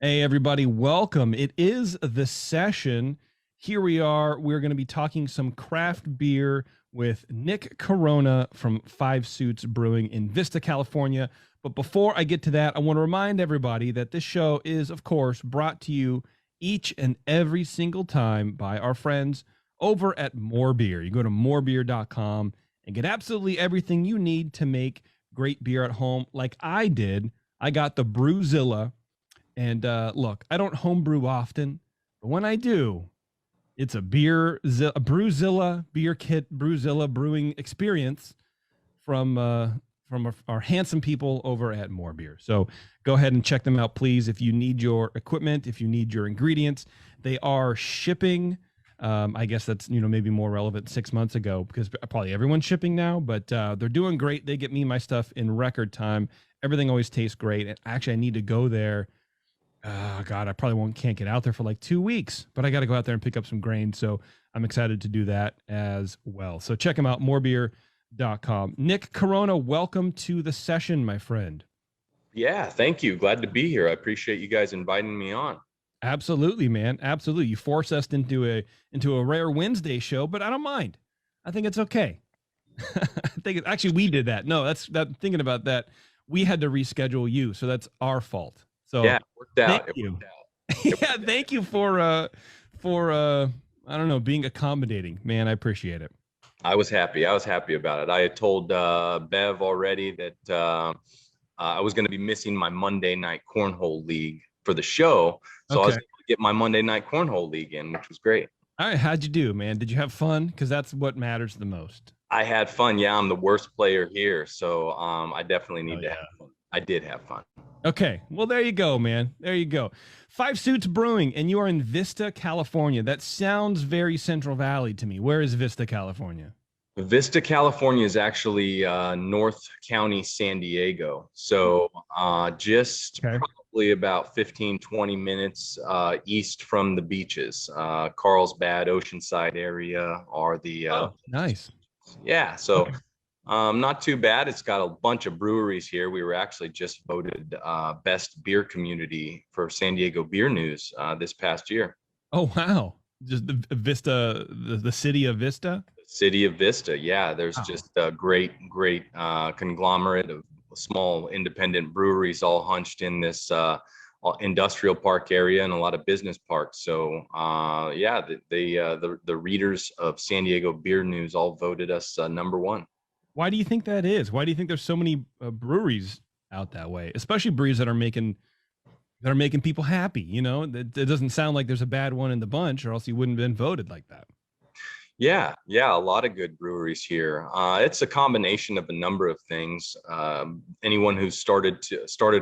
Hey, everybody, welcome. It is the session. Here we are. We're going to be talking some craft beer with Nick Corona from Five Suits Brewing in Vista, California. But before I get to that, I want to remind everybody that this show is, of course, brought to you each and every single time by our friends over at More Beer. You go to morebeer.com and get absolutely everything you need to make great beer at home like I did. I got the Brewzilla. And look, I don't homebrew often, but when I do, it's a Brewzilla beer kit, Brewzilla brewing experience from our handsome people over at More Beer. So go ahead and check them out, please. If you need your equipment, if you need your ingredients, they are shipping. I guess that's maybe more relevant 6 months ago because probably everyone's shipping now. But they're doing great. They get me my stuff in record time. Everything always tastes great. And actually, I need to go there. Oh God, I probably can't get out there for like 2 weeks, but I got to go out there and pick up some grain. So I'm excited to do that as well. So check them out, morebeer.com. Nick Corona, welcome to the session, my friend. Yeah, thank you. Glad to be here. I appreciate you guys inviting me on. Absolutely, man. Absolutely. You force us into a rare Wednesday show, but I don't mind. I think it's okay. I think actually we did that. No, thinking about that. We had to reschedule you, so that's our fault. So yeah, it worked out. Thank you. Worked out. Yeah, thank you for I don't know, being accommodating, man. I appreciate it. I was happy. I was happy about it. I had told Bev already that I was going to be missing my Monday night cornhole league for the show, so I was able to get my Monday night cornhole league in, which was great. All right, how'd you do, man? Did you have fun? Because that's what matters the most. I had fun. Yeah, I'm the worst player here, so I definitely need to have fun. I did have fun. Okay, well, there you go, man. There you go. Five Suits Brewing, and you are in Vista, California. That sounds very Central Valley to me. Where is Vista, California? Vista, California is actually North County, San Diego. So just probably about 15, 20 minutes east from the beaches. Carlsbad, Oceanside area are the... nice. Yeah, so... not too bad. It's got a bunch of breweries here. We were actually just voted best beer community for San Diego Beer News this past year. Oh, wow. Just the Vista, the city of Vista? The city of Vista, yeah. There's just a great conglomerate of small independent breweries all hunched in this industrial park area and a lot of business parks. So yeah, the readers of San Diego Beer News all voted us number one. Why do you think that is? Why do you think there's so many breweries out that way, especially breweries that are making people happy? It doesn't sound like there's a bad one in the bunch, or else you wouldn't have been voted like that. Yeah, a lot of good breweries here. It's a combination of a number of things. Anyone who's started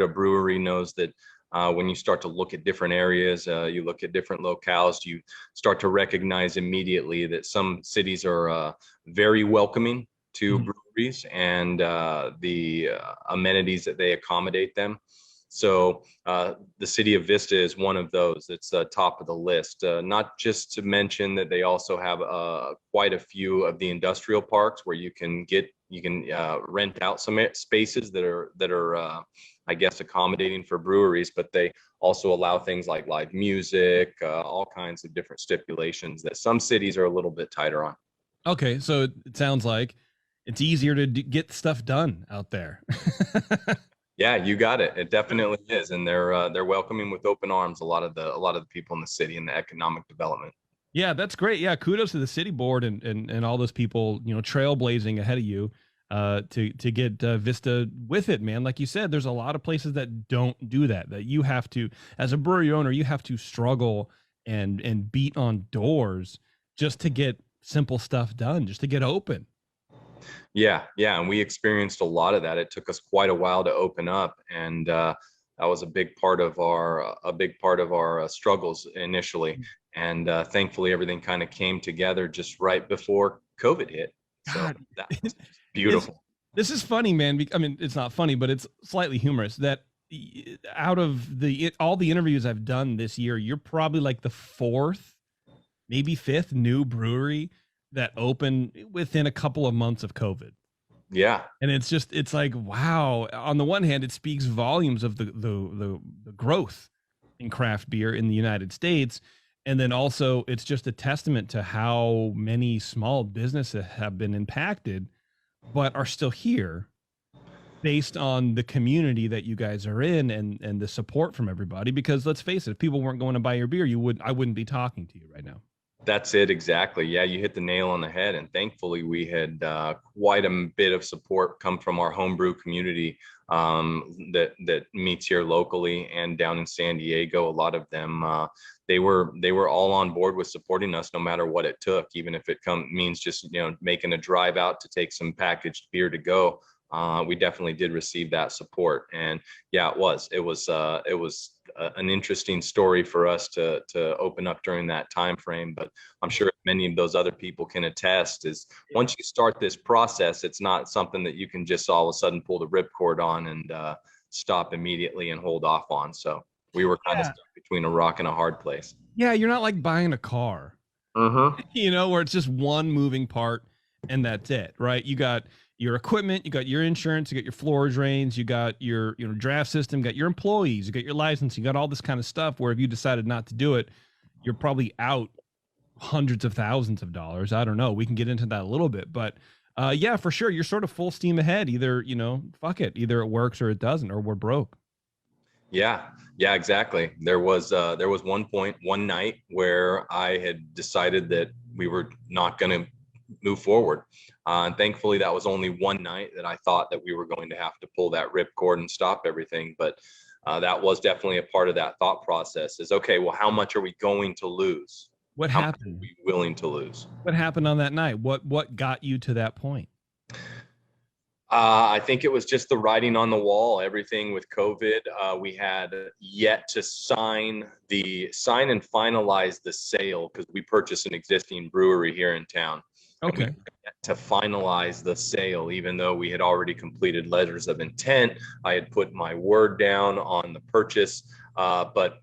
a brewery knows that when you start to look at different areas, you look at different locales, you start to recognize immediately that some cities are very welcoming to breweries and the amenities that they accommodate them. So the city of Vista is one of those that's top of the list. Not just to mention that they also have quite a few of the industrial parks where you can rent out some spaces that are I guess accommodating for breweries, but they also allow things like live music, all kinds of different stipulations that some cities are a little bit tighter on. Okay, so it sounds like it's easier to get stuff done out there. Yeah, you got it. It definitely is, and they're welcoming with open arms a lot of the people in the city and the economic development. Yeah, that's great. Yeah, kudos to the city board and all those people, trailblazing ahead of you to get Vista with it, man. Like you said, there's a lot of places that don't do that. That you have to, as a brewery owner, you have to struggle and beat on doors just to get simple stuff done, just to get open. Yeah, and we experienced a lot of that. It took us quite a while to open up, and that was a big part of our struggles initially. And thankfully, everything kind of came together just right before COVID hit. God, so that's beautiful. This is funny, man. I mean, it's not funny, but it's slightly humorous that out of all the interviews I've done this year, you're probably like the fourth, maybe fifth new brewery that opened within a couple of months of COVID. Yeah. And it's like, wow. On the one hand, it speaks volumes of the growth in craft beer in the United States. And then also, it's just a testament to how many small businesses have been impacted, but are still here based on the community that you guys are in and the support from everybody. Because let's face it, if people weren't going to buy your beer, I wouldn't be talking to you right now. That's it, exactly. Yeah, you hit the nail on the head. And thankfully, we had quite a bit of support come from our homebrew community that meets here locally and down in San Diego. A lot of them, they were all on board with supporting us, no matter what it took, even if it means just making a drive out to take some packaged beer to go. We definitely did receive that support, and yeah, it was an interesting story for us to open up during that time frame. But I'm sure many of those other people can attest, is once you start this process, it's not something that you can just all of a sudden pull the ripcord on and stop immediately and hold off on. So we were kind of stuck between a rock and a hard place. Yeah, you're not like buying a car, where it's just one moving part and that's it, right? You got your equipment, you got your insurance, you got your floor drains, you got your draft system, you got your employees, you got your license, you got all this kind of stuff, where if you decided not to do it, you're probably out hundreds of thousands of dollars. I don't know. We can get into that a little bit, but yeah, for sure. You're sort of full steam ahead. Either, fuck it. Either it works or it doesn't, or we're broke. Yeah, exactly. There was one night where I had decided that we were not going to move forward. And thankfully, that was only one night that I thought that we were going to have to pull that ripcord and stop everything. But that was definitely a part of that thought process, is, okay, well, how much are we going to lose? What happened? Are we willing to lose? What happened on that night? What got you to that point? I think it was just the writing on the wall. Everything with COVID, we had yet to sign and finalize the sale, because we purchased an existing brewery here in town. Okay. To finalize the sale, even though we had already completed letters of intent. I had put my word down on the purchase, but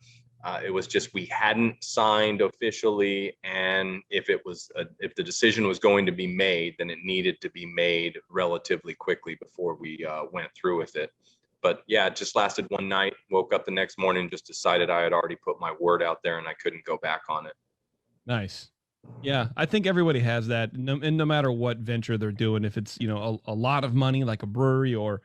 it was just, we hadn't signed officially. And if the decision was going to be made, then it needed to be made relatively quickly before we went through with it. But yeah, it just lasted one night. Woke up the next morning, just decided I had already put my word out there and I couldn't go back on it. Nice. Yeah, I think everybody has that, and no matter what venture they're doing, if it's a lot of money like a brewery, or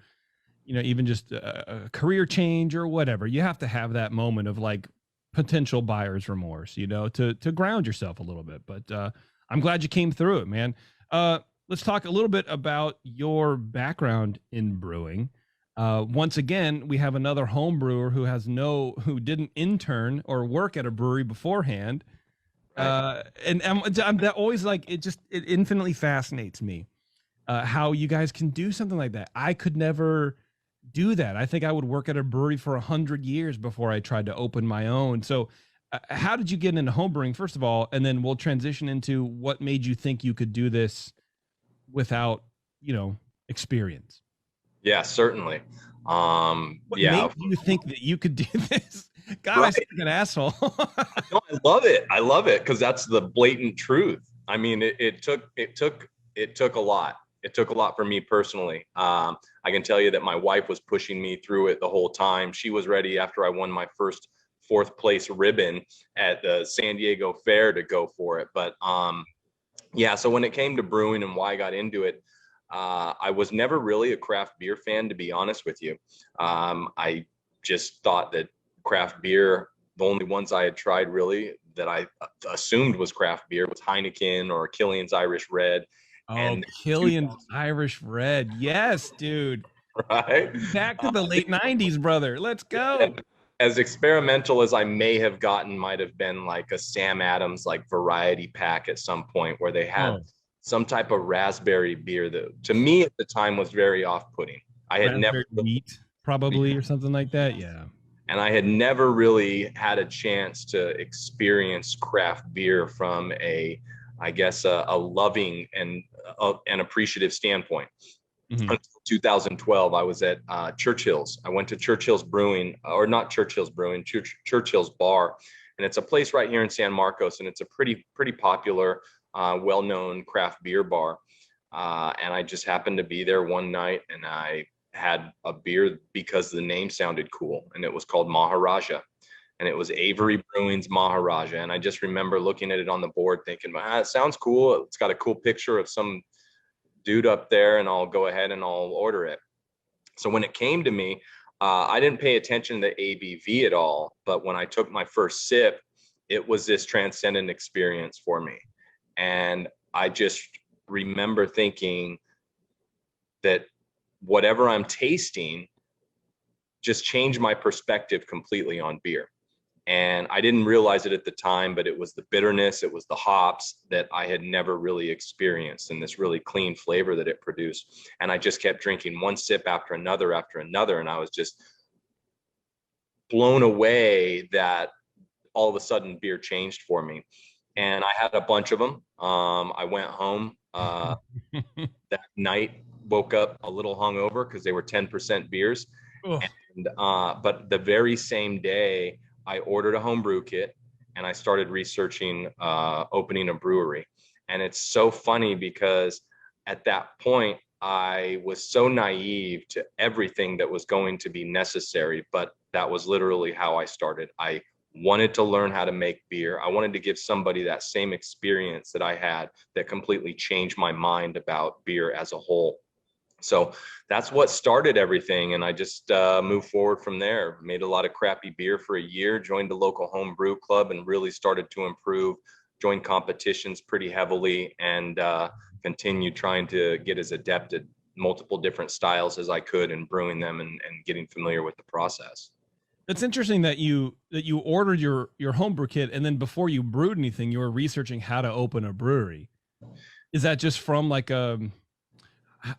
even just a career change or whatever, you have to have that moment of like potential buyer's remorse, to ground yourself a little bit. But I'm glad you came through it, man. Let's talk a little bit about your background in brewing. Once again, we have another home brewer who didn't intern or work at a brewery beforehand. And I'm that always, like, it infinitely fascinates me how you guys can do something like that. I could never do that. I think I would work at a brewery for 100 years before I tried to open my own. So how did you get into homebrewing, first of all, and then we'll transition into what made you think you could do this without experience? Yeah, certainly. What made you think that you could do this? God, right. I sound like an asshole. No, I love it. I love it, because that's the blatant truth. I mean, it took a lot. It took a lot for me personally. I can tell you that my wife was pushing me through it the whole time. She was ready after I won my first 4th place ribbon at the San Diego Fair to go for it. But yeah, so when it came to brewing and why I got into it, I was never really a craft beer fan, to be honest with you. I just thought that craft beer, the only ones I had tried really that I assumed was craft beer, was Heineken or Killian's Irish Red. Oh, Killian's Irish Red. Yes, dude. Right? Back to the late 90s, brother. Let's go. And as experimental as I may have gotten, might have been like a Sam Adams like variety pack at some point, where they had some type of raspberry beer that, to me at the time, was very off-putting. I had never wheat, probably, or something like that. Yeah. And I had never really had a chance to experience craft beer from a loving and an appreciative standpoint. Mm-hmm. Until 2012, I was at Churchill's. I went to Churchill's Brewing, or not Churchill's Brewing, Churchill's Bar. And it's a place right here in San Marcos. And it's a pretty popular, well-known craft beer bar. And I just happened to be there one night, and I had a beer because the name sounded cool, and it was called Maharaja. and it was Avery Brewing's Maharaja. And I just remember looking at it on the board thinking, it sounds cool. It's got a cool picture of some dude up there, and I'll go ahead and I'll order it. So when it came to me, I didn't pay attention to ABV at all. But when I took my first sip, it was this transcendent experience for me. And I just remember thinking that whatever I'm tasting just changed my perspective completely on beer. And I didn't realize it at the time, but it was the bitterness, it was the hops that I had never really experienced, and this really clean flavor that it produced. And I just kept drinking one sip after another, and I was just blown away that all of a sudden beer changed for me. And I had a bunch of them. I went home that night, woke up a little hungover because they were 10% beers. And, but the very same day, I ordered a homebrew kit and I started researching opening a brewery. And it's so funny because at that point, I was so naive to everything that was going to be necessary, but that was literally how I started. I wanted to learn how to make beer. I wanted to give somebody that same experience that I had that completely changed my mind about beer as a whole. So that's what started everything. And I just moved forward from there, made a lot of crappy beer for a year, joined the local homebrew club and really started to improve, joined competitions pretty heavily, and continued trying to get as adept at multiple different styles as I could in brewing them and getting familiar with the process. It's interesting that you ordered your homebrew kit, and then before you brewed anything, you were researching how to open a brewery. Is that just from like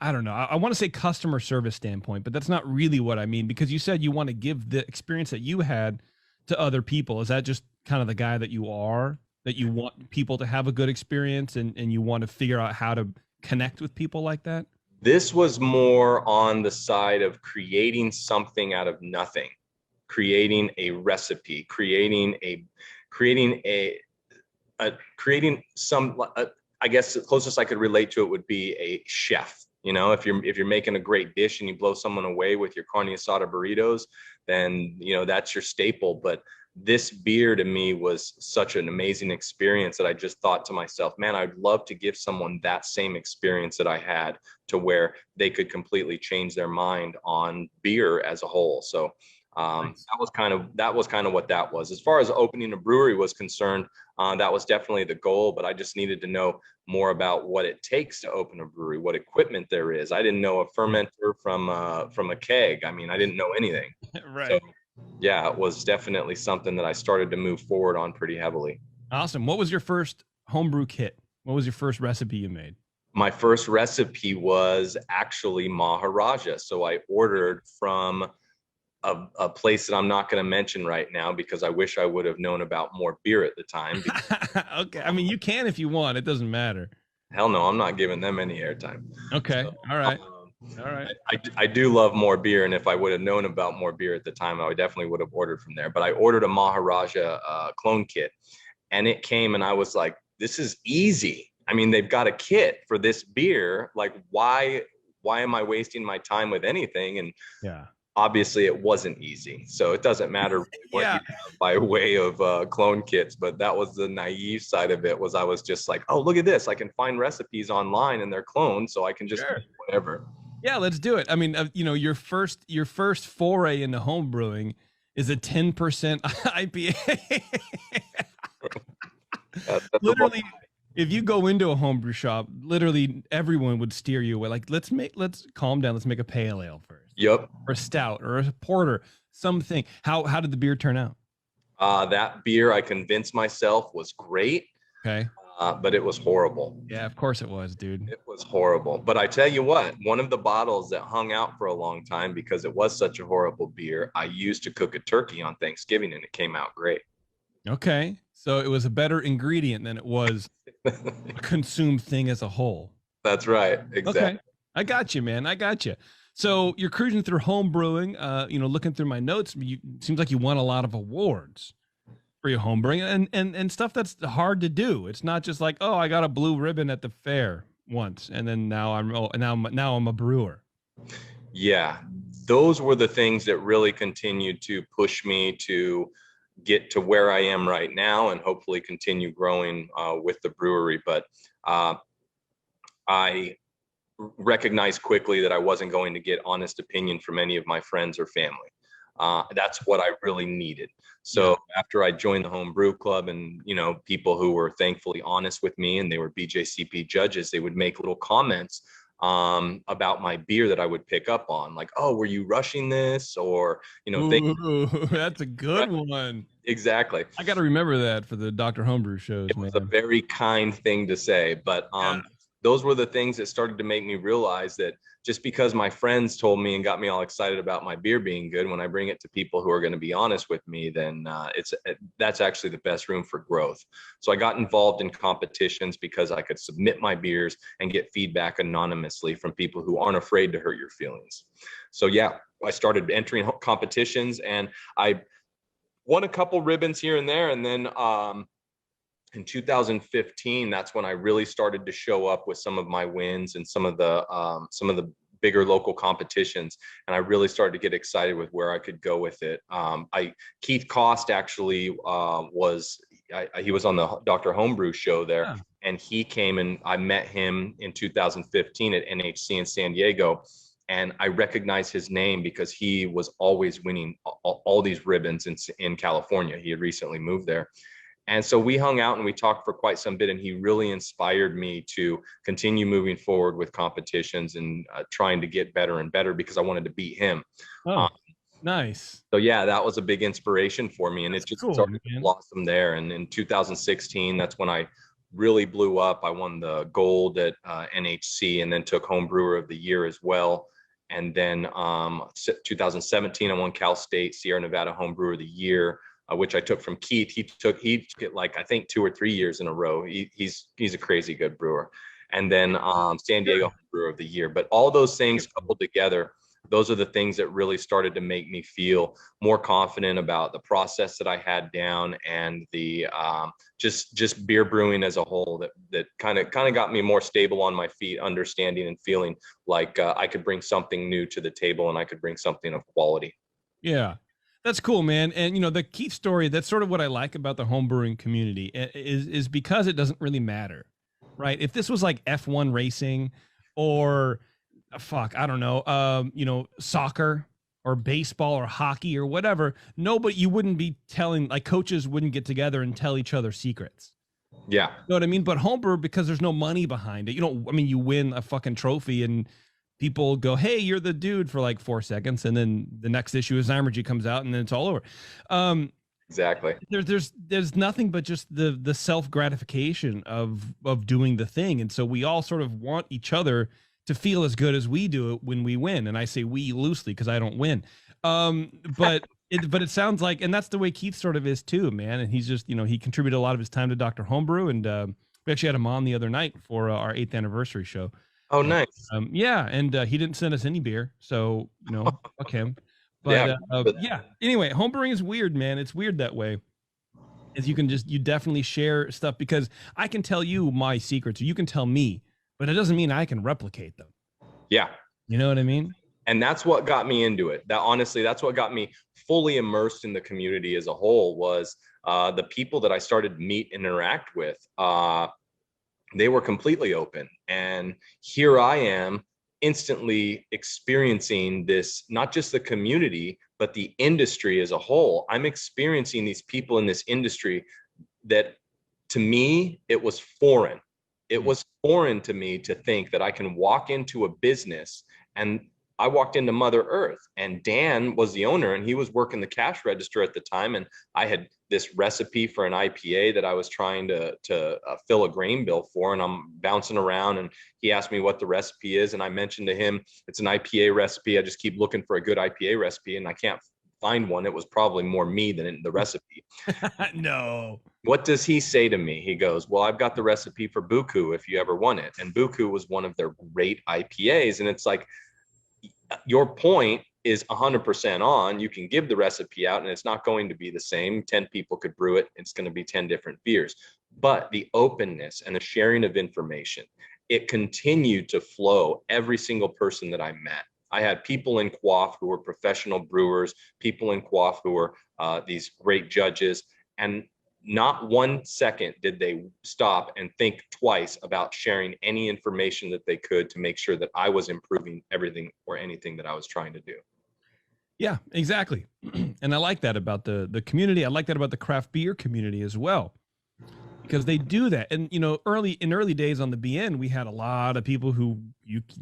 I don't know, I want to say customer service standpoint, but that's not really what I mean, because you said you want to give the experience that you had to other people. Is that just kind of the guy that you are, that you want people to have a good experience and you want to figure out how to connect with people like that? This was more on the side of creating something out of nothing, creating a recipe, creating some, I guess the closest I could relate to it would be a chef. You know, if you're making a great dish and you blow someone away with your carne asada burritos, then, you know, that's your staple. But this beer to me was such an amazing experience that I just thought to myself, man, I'd love to give someone that same experience that I had, to where they could completely change their mind on beer as a whole. So nice. that was kind of what that was. As far as opening a brewery was concerned, that was definitely the goal, but I just needed to know more about what it takes to open a brewery, what equipment there is. I didn't know a fermenter from a keg. I mean, I didn't know anything. Right. So, yeah, it was definitely something that I started to move forward on pretty heavily. Awesome. What was your first homebrew kit? What was your first recipe you made? My first recipe was actually Maharaja. So I ordered from a place that I'm not going to mention right now because I wish I would have known about more beer at the time. Okay. I mean, you can if you want. It doesn't matter. Hell no, I'm not giving them any airtime. Okay. So, all right. All right. I do love more beer, and if I would have known about more beer at the time, I definitely would have ordered from there. But I ordered a Maharaja clone kit, and it came, and I was like, this is easy. I mean, they've got a kit for this beer. Like, why am I wasting my time with anything? And yeah. Obviously it wasn't easy, so it doesn't matter what you have by way of clone kits, but that was the naive side of it. Was I was just like, oh, look at this, I can find recipes online and they're cloned, so I can just do whatever. Yeah, let's do it. I mean, you know, your first foray into home brewing is a 10% IPA. Literally, if you go into a homebrew shop, literally everyone would steer you away. Like, let's calm down. Let's make a pale ale first. Yep. Or a stout or a porter, something. How did the beer turn out? That beer, I convinced myself, was great. Okay. But it was horrible. Yeah, of course it was, dude. It was horrible. But I tell you what, one of the bottles that hung out for a long time because it was such a horrible beer, I used to cook a turkey on Thanksgiving, and it came out great. Okay. So it was a better ingredient than it was a consumed thing as a whole. That's right. Exactly. Okay. I got you, man. I got you. So you're cruising through home brewing, you know, looking through my notes. Seems like you won a lot of awards for your home brewing and stuff that's hard to do. It's not just like, oh, I got a blue ribbon at the fair once, and then now I'm a brewer. Yeah, those were the things that really continued to push me to get to where I am right now and hopefully continue growing with the brewery. But I recognized quickly that I wasn't going to get honest opinion from any of my friends or family. That's what I really needed. So after I joined the Home Brew Club, and people who were thankfully honest with me, and they were BJCP judges, they would make little comments about my beer that I would pick up on, like, "Oh, were you rushing this?" Or Ooh, that's a good one. Exactly. I got to remember that for the Dr. Homebrew shows, It was a very kind thing to say, but those were the things that started to make me realize that just because my friends told me and got me all excited about my beer being good, when I bring it to people who are going to be honest with me, then that's actually the best room for growth. So I got involved in competitions because I could submit my beers and get feedback anonymously from people who aren't afraid to hurt your feelings. So yeah, I started entering competitions, and I won a couple ribbons here and there, and then in 2015, that's when I really started to show up with some of my wins and some of the bigger local competitions, and I really started to get excited with where I could go with it. Keith Cost actually he was on the Dr. Homebrew show there, and he came, and I met him in 2015 at NHC in San Diego. And I recognized his name because he was always winning all these ribbons in California. He had recently moved there. And so we hung out and we talked for quite some bit, and he really inspired me to continue moving forward with competitions and trying to get better and better, because I wanted to beat him. Nice. So yeah, that was a big inspiration for me, and That's it just cool, started to blossom there. And in 2016, that's when I really blew up. I won the gold at NHC, and then took Home Brewer of the Year as well. And then 2017, I won Cal State Sierra Nevada Home Brewer of the Year, which I took from Keith. He took it like, I think 2 or 3 years in a row. He's a crazy good brewer. And then San Diego Brewer of the Year. But all those things coupled together, those are the things that really started to make me feel more confident about the process that I had down, and the just beer brewing as a whole, that kind of got me more stable on my feet, understanding and feeling like I could bring something new to the table, and I could bring something of quality. Yeah. That's cool, man. And the Keith story, that's sort of what I like about the home brewing community, is because it doesn't really matter, right? If this was like F1 racing, or I don't know, soccer or baseball or hockey or whatever, you wouldn't be telling, like, coaches wouldn't get together and tell each other secrets. Yeah. You know what I mean? But homebrew, because there's no money behind it, you win a fucking trophy and people go, "Hey, you're the dude," for like 4 seconds, and then the next issue of Zymergy comes out, and then it's all over. Exactly. There's nothing but just the self gratification of doing the thing, and so we all sort of want each other to feel as good as we do it when we win. And I say we loosely because I don't win. But it sounds like, and that's the way Keith sort of is too, man. And he's just, he contributed a lot of his time to Dr. Homebrew, and we actually had him on the other night for our 8th anniversary show. Oh, nice. Yeah, and he didn't send us any beer, so fuck him. But yeah. Anyway, homebrewing is weird, man. It's weird that way. Is you definitely share stuff, because I can tell you my secrets, or you can tell me, but it doesn't mean I can replicate them. Yeah. You know what I mean? And that's what got me into it. That's what got me fully immersed in the community as a whole, was the people that I started to meet and interact with. They were completely open. And here I am, instantly experiencing this, not just the community, but the industry as a whole. I'm experiencing these people in this industry that, to me, it was foreign. It was foreign to me to think that I can walk into a business, and I walked into Mother Earth, and Dan was the owner, and he was working the cash register at the time. And I had this recipe for an IPA that I was trying to fill a grain bill for, and I'm bouncing around, and he asked me what the recipe is, and I mentioned to him, it's an IPA recipe. I just keep looking for a good IPA recipe, and I can't find one. It was probably more me than the recipe. No. What does he say to me? He goes, "Well, I've got the recipe for Buku if you ever want it." And Buku was one of their great IPAs. And it's like, your point is 100% on. You can give the recipe out, and it's not going to be the same. 10 people could brew it. It's going to be 10 different beers. But the openness and the sharing of information, it continued to flow. Every single person that I met, I had people in quaff who were professional brewers, people in quaff who were these great judges, and not 1 second did they stop and think twice about sharing any information that they could to make sure that I was improving everything or anything that I was trying to do. Yeah, exactly. And I like that about the community. I like that about the craft beer community as well, because they do that. And early days on the BN, we had a lot of people who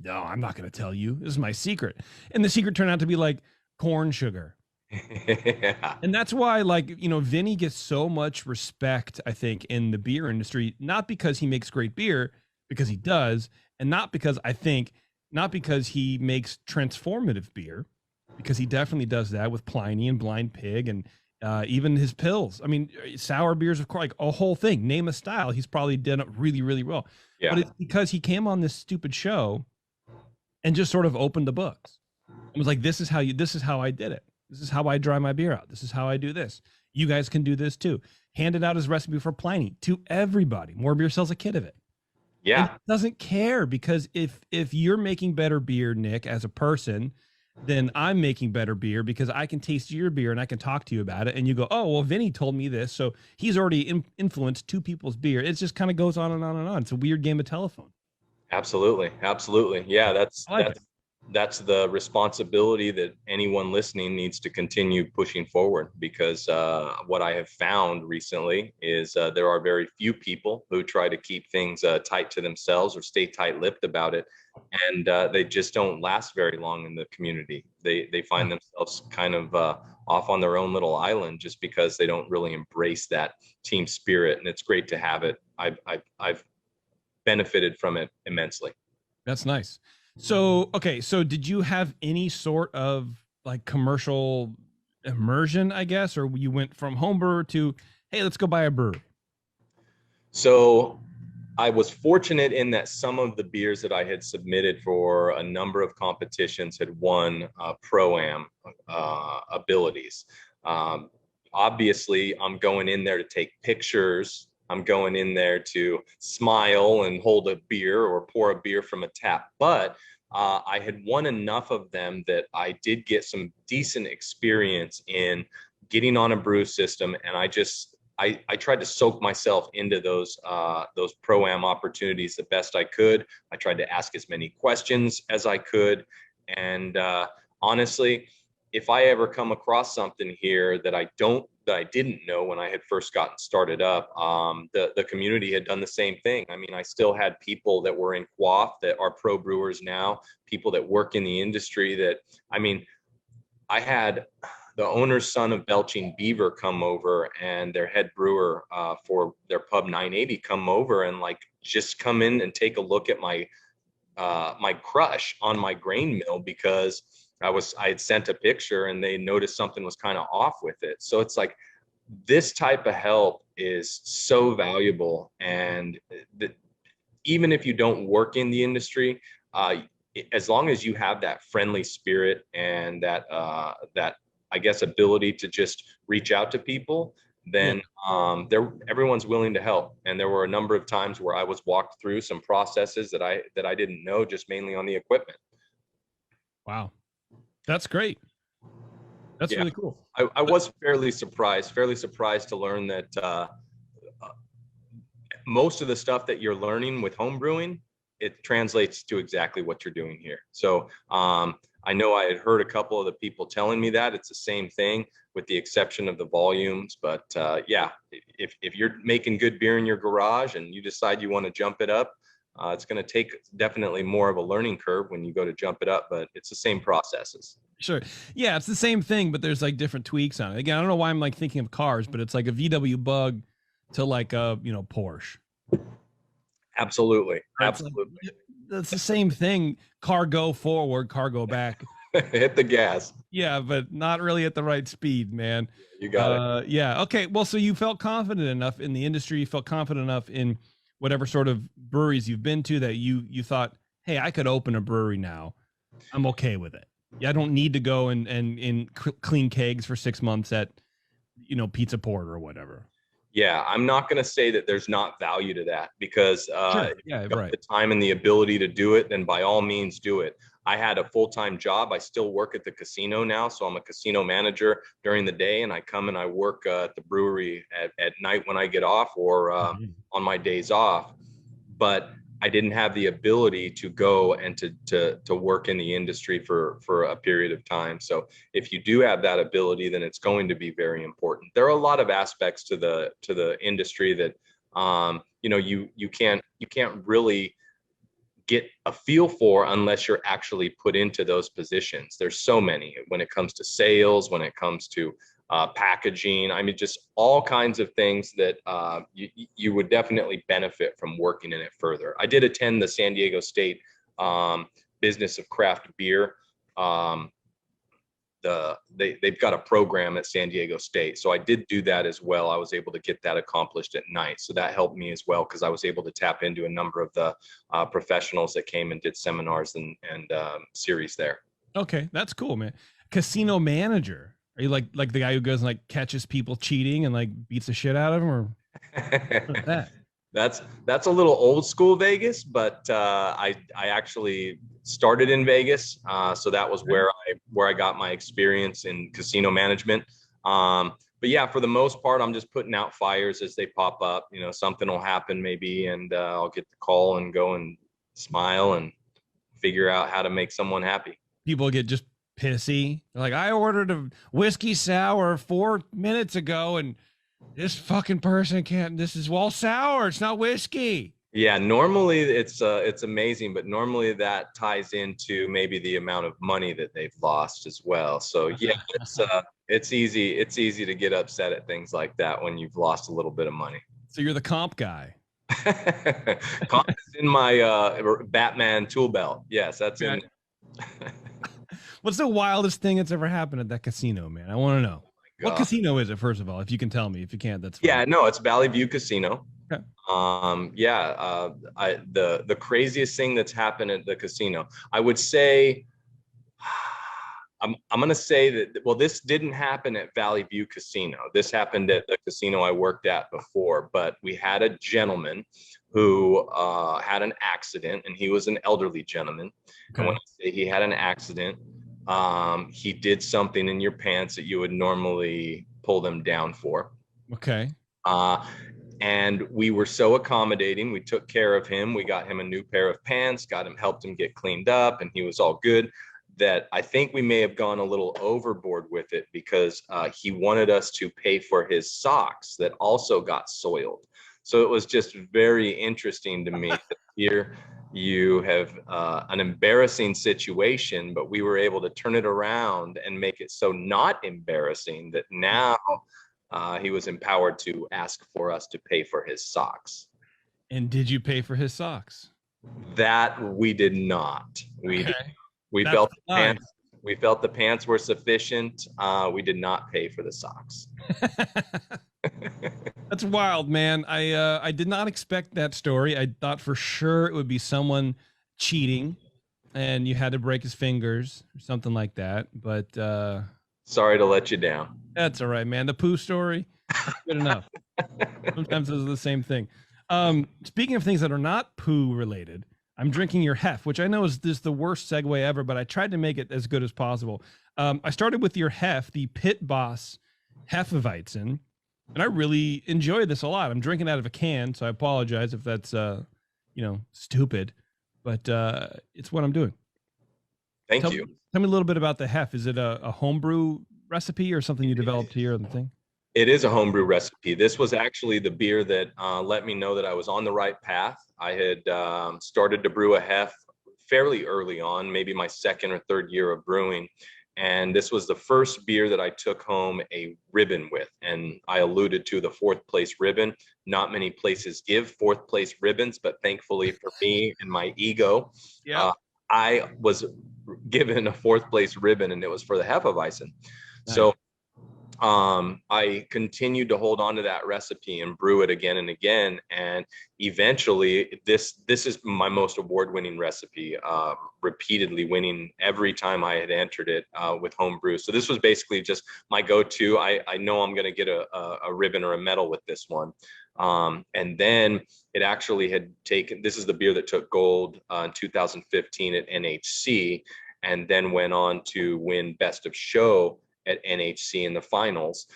no, I'm not going to tell you. This is my secret. And the secret turned out to be like corn sugar. Yeah. And that's why, like, Vinny gets so much respect, I think, in the beer industry, not because he makes great beer, because he does, and not because he makes transformative beer, because he definitely does that with Pliny and Blind Pig and even his pills. I mean, sour beers, of course, like a whole thing. Name a style, he's probably done it really, really well. Yeah. But it's because he came on this stupid show and just sort of opened the books. It was like, this is how I did it. This is how I dry my beer out. This is how I do this. You guys can do this too. Handed out his recipe for Pliny to everybody. More Beer sells a kit of it. Yeah. And doesn't care, because if you're making better beer, Nick, as a person, then I'm making better beer because I can taste your beer and I can talk to you about it. And you go, oh, well, Vinny told me this. So he's already influenced 2 people's beer. It just kind of goes on and on and on. It's a weird game of telephone. Absolutely. Absolutely. Yeah. That's the responsibility that anyone listening needs to continue pushing forward, because what I have found recently is there are very few people who try to keep things tight to themselves or stay tight-lipped about it, and they just don't last very long in the community. They find themselves kind of off on their own little island just because they don't really embrace that team spirit, and it's great to have it. I've benefited from it immensely. That's nice. So, okay. So did you have any sort of like commercial immersion, I guess, or you went from homebrewer to, hey, let's go buy a brewery? So I was fortunate in that some of the beers that I had submitted for a number of competitions had won Pro-Am abilities. Obviously, I'm going in there to take pictures. I'm going in there to smile and hold a beer or pour a beer from a tap. But I had won enough of them that I did get some decent experience in getting on a brew system. And I tried to soak myself into those Pro-Am opportunities the best I could. I tried to ask as many questions as I could. And honestly, if I ever come across something here that I didn't know when I had first gotten started up, the community had done the same thing. I mean, I still had people that were in quaff that are pro brewers now, people that work in the industry that, I mean, I had the owner's son of Belching Beaver come over, and their head brewer for their pub 980 come over and like just come in and take a look at my crush on my grain mill, because I had sent a picture and they noticed something was kind of off with it. So it's like, this type of help is so valuable. And even if you don't work in the industry, as long as you have that friendly spirit and that I guess ability to just reach out to people, then everyone's willing to help. And there were a number of times where I was walked through some processes that I didn't know, just mainly on the equipment. Wow. That's great. That's really cool. I was fairly surprised to learn that most of the stuff that you're learning with home brewing, it translates to exactly what you're doing here. So I know I had heard a couple of the people telling me that it's the same thing with the exception of the volumes. But if you're making good beer in your garage and you decide you want to jump it up, it's going to take definitely more of a learning curve when you go to jump it up, but it's the same processes. Sure. Yeah, it's the same thing, but there's like different tweaks on it. Again, I don't know why I'm like thinking of cars, but it's like a VW Bug to like a, Porsche. Absolutely. Right? Absolutely. That's the same thing. Car go forward, car go back. Hit the gas. Yeah, but not really at the right speed, man. You got it. Yeah. Okay. Well, so you felt confident enough in the industry, you felt confident enough in whatever sort of breweries you've been to that you thought, hey, I could open a brewery now. I'm okay with it. Yeah, I don't need to go and clean kegs for 6 months at, Pizza Port or whatever. Yeah, I'm not going to say that there's not value to that, because Sure. if you've got the time and the ability to do it, then by all means do it. I had a full-time job. I still work at the casino now, so I'm a casino manager during the day, and I come and I work at the brewery at night when I get off, or on my days off. But I didn't have the ability to go and to work in the industry for a period of time. So if you do have that ability, then it's going to be very important. There are a lot of aspects to the industry that you can't really get a feel for unless you're actually put into those positions. There's so many when it comes to sales, when it comes to packaging. I mean, just all kinds of things that you would definitely benefit from working in it further. I did attend the San Diego State Business of Craft Beer. They've got a program at San Diego State, so I did do that as well. I was able to get that accomplished at night, so that helped me as well, because I was able to tap into a number of the professionals that came and did seminars and series there. Okay, that's cool, man. Casino manager. Are you like the guy who goes and like catches people cheating and like beats the shit out of them, or what is that? That's a little old school Vegas, but I actually started in Vegas, so that was where I got my experience in casino management. But yeah, for the most part, I'm just putting out fires as they pop up. You know, something will happen maybe, and I'll get the call and go and smile and figure out how to make someone happy. People get just pissy. They're like, I ordered a whiskey sour 4 minutes ago, and this fucking person can't. This is sour. It's not whiskey. Yeah, normally it's amazing, but normally that ties into maybe the amount of money that they've lost as well. So yeah, it's easy to get upset at things like that when you've lost a little bit of money. So you're the comp guy. Comp is in my Batman tool belt. Yes, that's in. What's the wildest thing that's ever happened at that casino, man? I want to know. What casino is it, first of all? If you can tell me. If you can't, that's fine. Yeah, no, it's Valley View Casino. Okay. The craziest thing that's happened at the casino, I would say, I'm going to say that, well, this didn't happen at Valley View Casino. This happened at the casino I worked at before, but we had a gentleman who had an accident, and he was an elderly gentleman. Okay. And when I say he had an accident, he did something in your pants that you would normally pull them down for. Okay. And we were so accommodating. We took care of him. We got him a new pair of pants, helped him get cleaned up, and he was all good. That I think we may have gone a little overboard with it, because he wanted us to pay for his socks that also got soiled. So it was just very interesting to me that here you have an embarrassing situation, but we were able to turn it around and make it so not embarrassing that now he was empowered to ask for us to pay for his socks. And did you pay for his socks? That we did not. We felt the pants were sufficient. We did not pay for the socks. That's wild, man. I did not expect that story. I thought for sure it would be someone cheating and you had to break his fingers or something like that. But sorry to let you down. That's all right, man. The poo story, good enough. Sometimes those are the same thing. Speaking of things that are not poo related, I'm drinking your Hef, which I know is the worst segue ever, but I tried to make it as good as possible. I started with your Hef, the Pit Boss Hefeweizen, and I really enjoy this a lot. I'm drinking out of a can, so I apologize if that's stupid, but it's what I'm doing. Thank you. Tell me a little bit about the Hef. Is it a homebrew recipe or something you developed here on the thing? It is a homebrew recipe. This was actually the beer that let me know that I was on the right path. I had started to brew a Hef fairly early on, maybe my second or third year of brewing. And this was the first beer that I took home a ribbon with. And I alluded to the fourth place ribbon. Not many places give fourth place ribbons, but thankfully for me and my ego, I was given a fourth place ribbon, and it was for the Hefeweizen. Nice. So I continued to hold on to that recipe and brew it again and again. And eventually this is my most award-winning recipe, repeatedly winning every time I had entered it with Homebrew. So this was basically just my go-to. I know I'm going to get a ribbon or a medal with this one. And then it actually had taken, this is the beer that took gold in 2015 at NHC, and then went on to win Best of Show at NHC in the finals.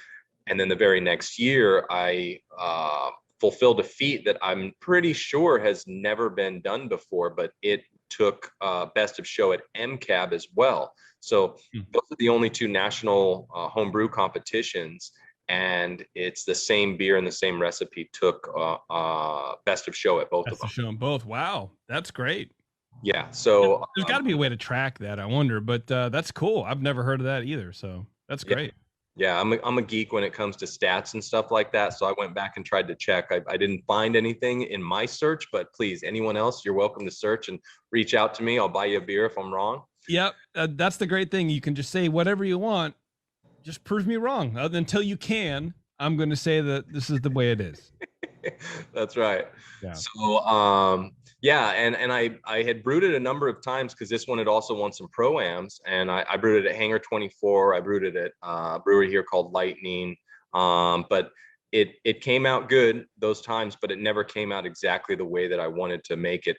And then the very next year, I fulfilled a feat that I'm pretty sure has never been done before, but it took Best of Show at MCAB as well. So those are the only two national homebrew competitions, and it's the same beer and the same recipe took Best of Show at both of them. Best of Show them both. Wow, that's great. Yeah, so there's got to be a way to track that, I wonder, but that's cool. I've never heard of that either, so that's great. Yeah, I'm a geek when it comes to stats and stuff like that. So I went back and tried to check. I didn't find anything in my search, but please, anyone else, you're welcome to search and reach out to me. I'll buy you a beer if I'm wrong. Yep, that's the great thing. You can just say whatever you want. Just prove me wrong. Until you can, I'm going to say that this is the way it is. That's right. Yeah. So, yeah, and I had brewed it a number of times because this one had also won some pro-ams, and I brewed it at Hangar 24. I brewed it at a brewery here called Lightning, but it came out good those times, but it never came out exactly the way that I wanted to make it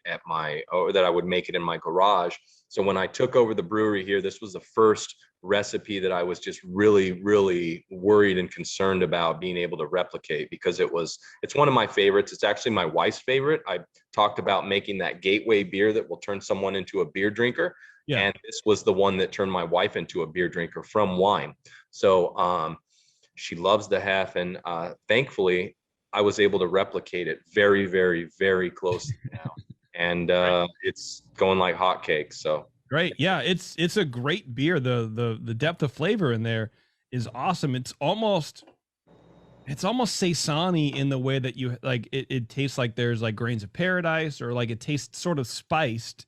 or that I would make it in my garage. So when I took over the brewery here, this was the first recipe that I was just really, really worried and concerned about being able to replicate, because it's one of my favorites. It's actually my wife's favorite. I talked about making that gateway beer that will turn someone into a beer drinker. Yeah. And this was the one that turned my wife into a beer drinker from wine. So she loves the hef, and thankfully I was able to replicate it very, very, very closely now. And it's going like hotcakes. So great. Yeah, it's a great beer. The depth of flavor in there is awesome. It's almost saison-y in the way that you like it tastes like there's like grains of paradise, or like it tastes sort of spiced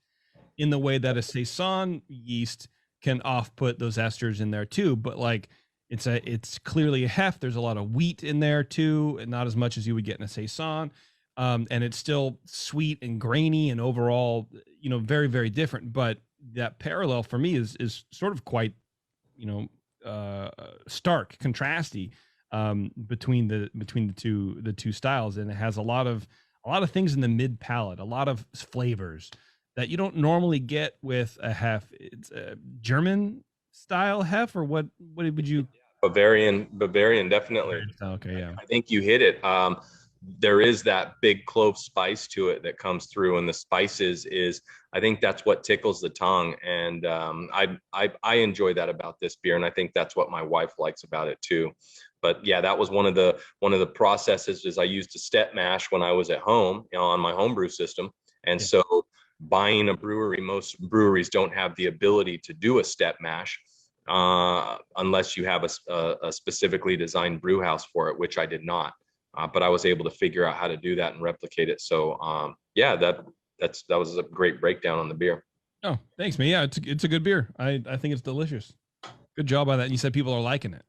in the way that a saison yeast can off-put those esters in there too. But like it's clearly a hef. There's a lot of wheat in there too, and not as much as you would get in a saison. And it's still sweet and grainy and overall, very, very different. But that parallel for me is sort of quite, stark, contrasty between the two styles, and it has a lot of things in the mid palate, a lot of flavors that you don't normally get with a hef. It's a German style hef, or what would you? Bavarian, definitely. Okay, yeah. I think you hit it. There is that big clove spice to it that comes through, and the spices I think that's what tickles the tongue, and I enjoy that about this beer, and I think that's what my wife likes about it too. But yeah, that was one of the processes. Is I used a step mash when I was at home, on my homebrew system, and so buying a brewery, most breweries don't have the ability to do a step mash unless you have a specifically designed brew house for it, which I did not. But I was able to figure out how to do that and replicate it. So yeah, that was a great breakdown on the beer. Oh, thanks, man. Yeah, it's a good beer. I think it's delicious. Good job on that. And you said people are liking it.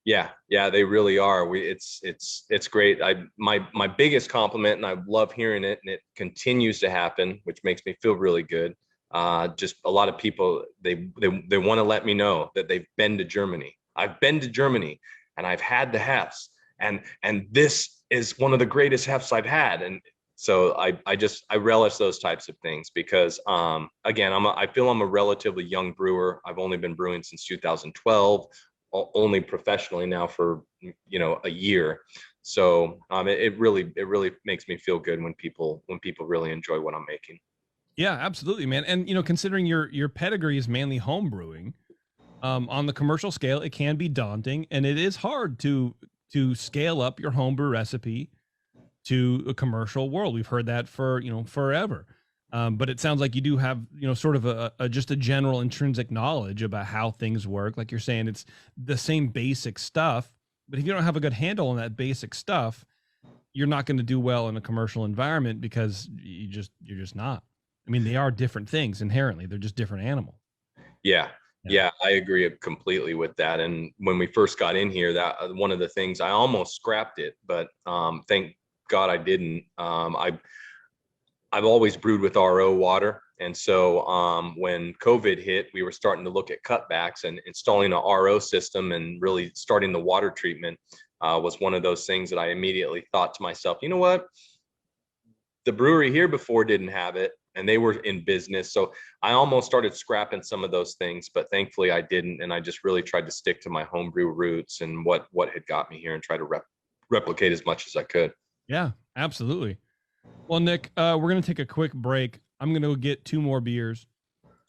Yeah, they really are. It's great. My biggest compliment, and I love hearing it, and it continues to happen, which makes me feel really good. Just a lot of people, they want to let me know that they've been to Germany. I've been to Germany, and I've had the hefs. And this is one of the greatest hefs I've had. And so I relish those types of things because, again, I feel I'm a relatively young brewer. I've only been brewing since 2012, only professionally now for, a year. So it really makes me feel good when people really enjoy what I'm making. Yeah, absolutely, man. And, considering your pedigree is mainly home brewing, on the commercial scale, it can be daunting, and it is hard to scale up your homebrew recipe to a commercial world. We've heard that for, forever. But it sounds like you do have, sort of just a general intrinsic knowledge about how things work. Like you're saying, it's the same basic stuff, but if you don't have a good handle on that basic stuff, you're not going to do well in a commercial environment because you're just not. I mean, they are different things inherently. They're just different animals. Yeah, I agree completely with that. And when we first got in here, that one of the things, I almost scrapped it, but thank God I didn't. I've always brewed with RO water, And so when COVID hit, we were starting to look at cutbacks, and installing a RO system and really starting the water treatment was one of those things that I immediately thought to myself, you know what? The brewery here before didn't have it, and they were in business. So I almost started scrapping some of those things, but thankfully I didn't. And I just really tried to stick to my homebrew roots and what had got me here, and try to replicate as much as I could. Yeah, absolutely. Well, Nick, we're going to take a quick break. I'm going to get 2 more beers.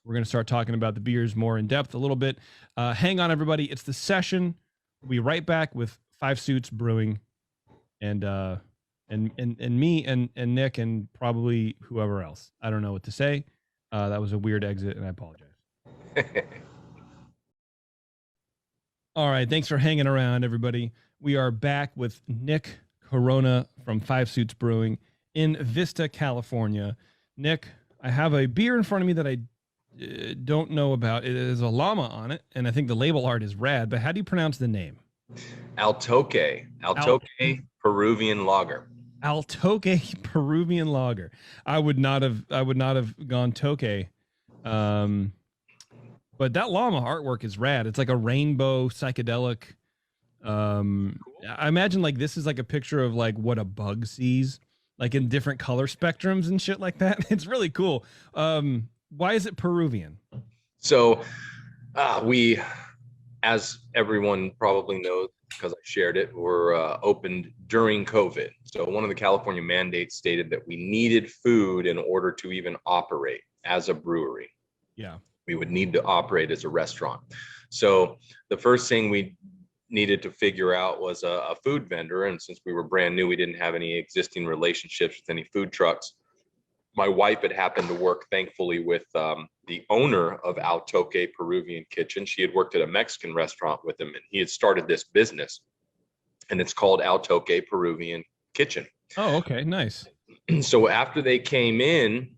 We're going to start talking about the beers more in depth a little bit. Hang on, everybody. It's the session. We'll be right back with 5 Suits Brewing and me and Nick and probably whoever else. I don't know what to say. That was a weird exit, and I apologize. All right. Thanks for hanging around, everybody. We are back with Nick Corona from 5 Suits Brewing in Vista, California. Nick, I have a beer in front of me that I don't know about. It is a llama on it, and I think the label art is rad, but how do you pronounce the name? Altoque Peruvian Lager. Altoque Peruvian Lager. I would not have gone Toque. But that llama artwork is rad. It's like a rainbow psychedelic. I imagine like this is like a picture of like what a bug sees, like in different color spectrums and shit like that. It's really cool. Why is it Peruvian? So we, as everyone probably knows, because I shared it, were opened during COVID. So one of the California mandates stated that we needed food in order to even operate as a brewery. Yeah. We would need to operate as a restaurant. So the first thing we needed to figure out was a food vendor. And since we were brand new, we didn't have any existing relationships with any food trucks. My wife had happened to work, thankfully, with the owner of Altoque Peruvian Kitchen. She had worked at a Mexican restaurant with him, and he had started this business, and it's called Altoque Peruvian Kitchen. Oh, okay, nice. So after they came in,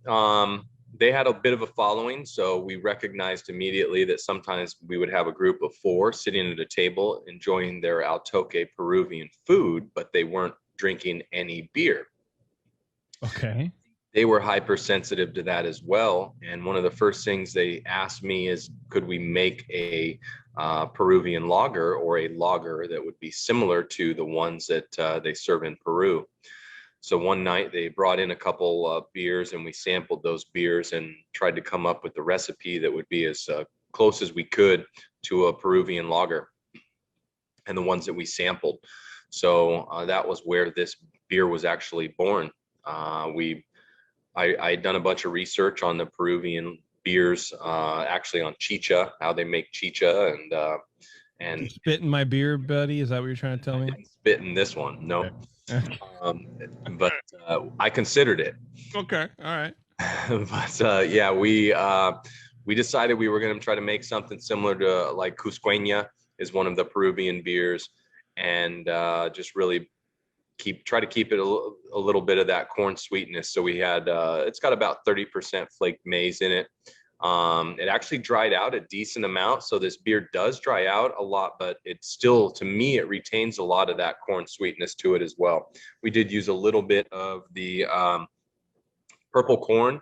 they had a bit of a following. So we recognized immediately that sometimes we would have a group of 4 sitting at a table enjoying their Altoque Peruvian food, but they weren't drinking any beer. Okay. They were hypersensitive to that as well. And one of the first things they asked me is, could we make a Peruvian lager, or a lager that would be similar to the ones that they serve in Peru? So one night they brought in a couple of beers, and we sampled those beers and tried to come up with the recipe that would be as close as we could to a Peruvian lager, and the ones that we sampled. So that was where this beer was actually born. I had done a bunch of research on the Peruvian beers, actually on chicha, how they make chicha, and you spit in my beer, buddy. Is that what you're trying to tell me? Spit in this one, no. Okay. But I considered it. Okay, all right. But yeah, we decided we were going to try to make something similar to like Cusqueña is one of the Peruvian beers, and just really try to keep it a little bit of that corn sweetness. So we had it's got about 30% flaked maize in it. It actually dried out a decent amount, so this beer does dry out a lot, but it's still, to me, it retains a lot of that corn sweetness to it as well. We did use a little bit of the purple corn.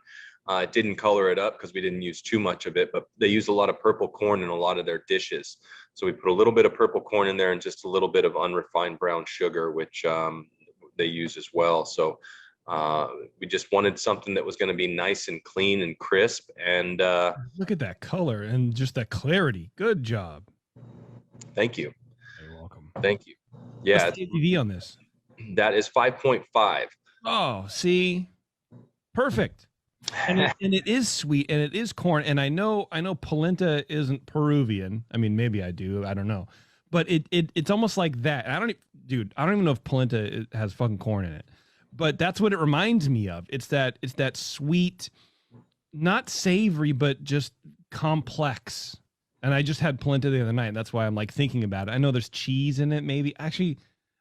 It didn't color it up because we didn't use too much of it, but they use a lot of purple corn in a lot of their dishes. So we put a little bit of purple corn in there and just a little bit of unrefined brown sugar, which they use as well. So we just wanted something that was going to be nice and clean and crisp. And look at that color and just that clarity. Good job. Thank you. You're welcome. Thank you. Yeah. What's the ABV on this? That is 5.5. Oh, see, perfect. And it is sweet, and it is corn. And I know polenta isn't Peruvian. I mean, maybe I do. I don't know. But it's almost like that. I don't even know if polenta has fucking corn in it. But that's what it reminds me of. It's that sweet, not savory, but just complex. And I just had polenta the other night, and that's why I'm like thinking about it. I know there's cheese in it, maybe. Actually,